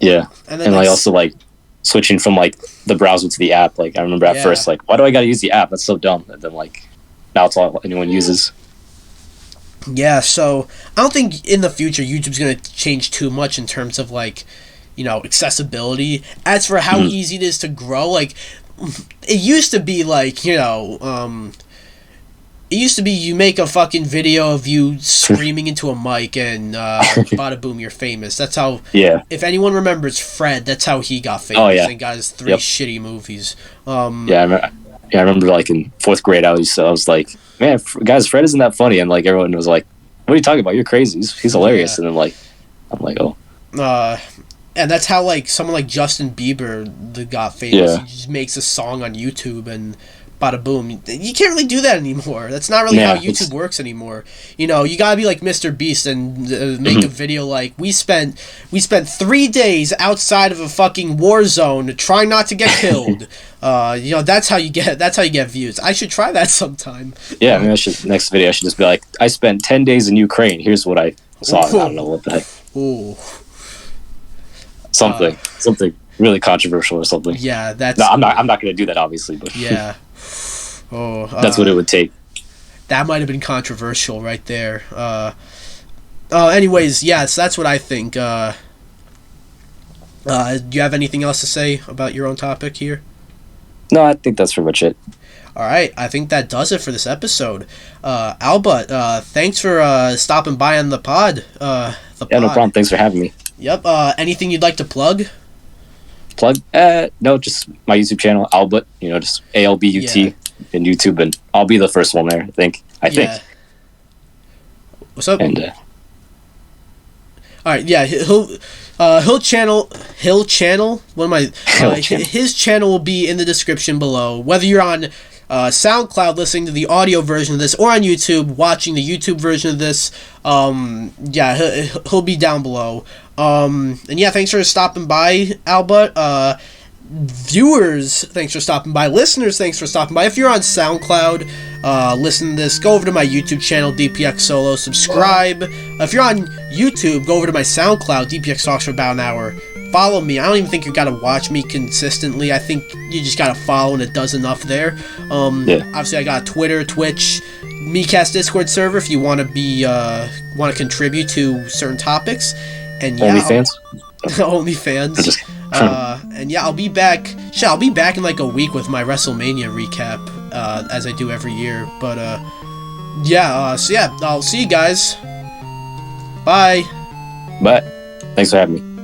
Yeah. And like also like switching from like the browser to the app. Like I remember at first, like, why do I got to use the app? That's so dumb. And then like, now it's all anyone uses. Yeah, so I don't think in the future YouTube's going to change too much in terms of like, you know, accessibility. As for how easy it is to grow, like, it used to be like, you know, it used to be you make a fucking video of you screaming into a mic and bada boom, you're famous. That's how, if anyone remembers Fred, that's how he got famous and got his 3 shitty movies. I remember like in 4th grade, I was like, man, guys, Fred isn't that funny. And like everyone was like, what are you talking about? You're crazy. He's hilarious. And then like, I'm like, oh. And that's how, like, someone like Justin Bieber got famous. He just makes a song on YouTube and bada boom. You can't really do that anymore. That's not really how YouTube works anymore. You know, you gotta be like Mr. Beast and make a video like, we spent 3 days outside of a fucking war zone trying not to get killed. You know, that's how you get views. I should try that sometime. Yeah, maybe next video I should just be like, I spent 10 days in Ukraine. Here's what I saw. I don't know what the heck. Ooh. Something really controversial or something. Yeah, that's. No, I'm not going to do that, obviously, but yeah. That's what it would take. That might have been controversial right there. Anyways, yes, that's what I think. Do you have anything else to say about your own topic here? No, I think that's pretty much it. All right, I think that does it for this episode. Albut, thanks for stopping by on the pod. No problem. Thanks for having me. Yep. Anything you'd like to plug? No, just my YouTube channel, Albut. You know, just ALBUT in YouTube, and I'll be the first one there. I think. What's up? And all right, yeah, he'll channel. What am I? His channel will be in the description below. Whether you're on SoundCloud listening to the audio version of this, or on YouTube watching the YouTube version of this, he'll be down below. And yeah, thanks for stopping by, Albut. Viewers, thanks for stopping by. Listeners, thanks for stopping by. If you're on SoundCloud, listen to this, go over to my YouTube channel, DPX Solo, subscribe. If you're on YouTube, go over to my SoundCloud, DPX Talks for about an hour. Follow me. I don't even think you gotta watch me consistently. I think you just gotta follow, and it does enough there. Obviously, I got Twitter, Twitch, MeCast Discord server if you want to contribute to certain topics. And yeah, OnlyFans. And yeah, I'll be back. I'll be back in like a week with my WrestleMania recap, as I do every year. But I'll see you guys. Bye. Bye. Thanks for having me.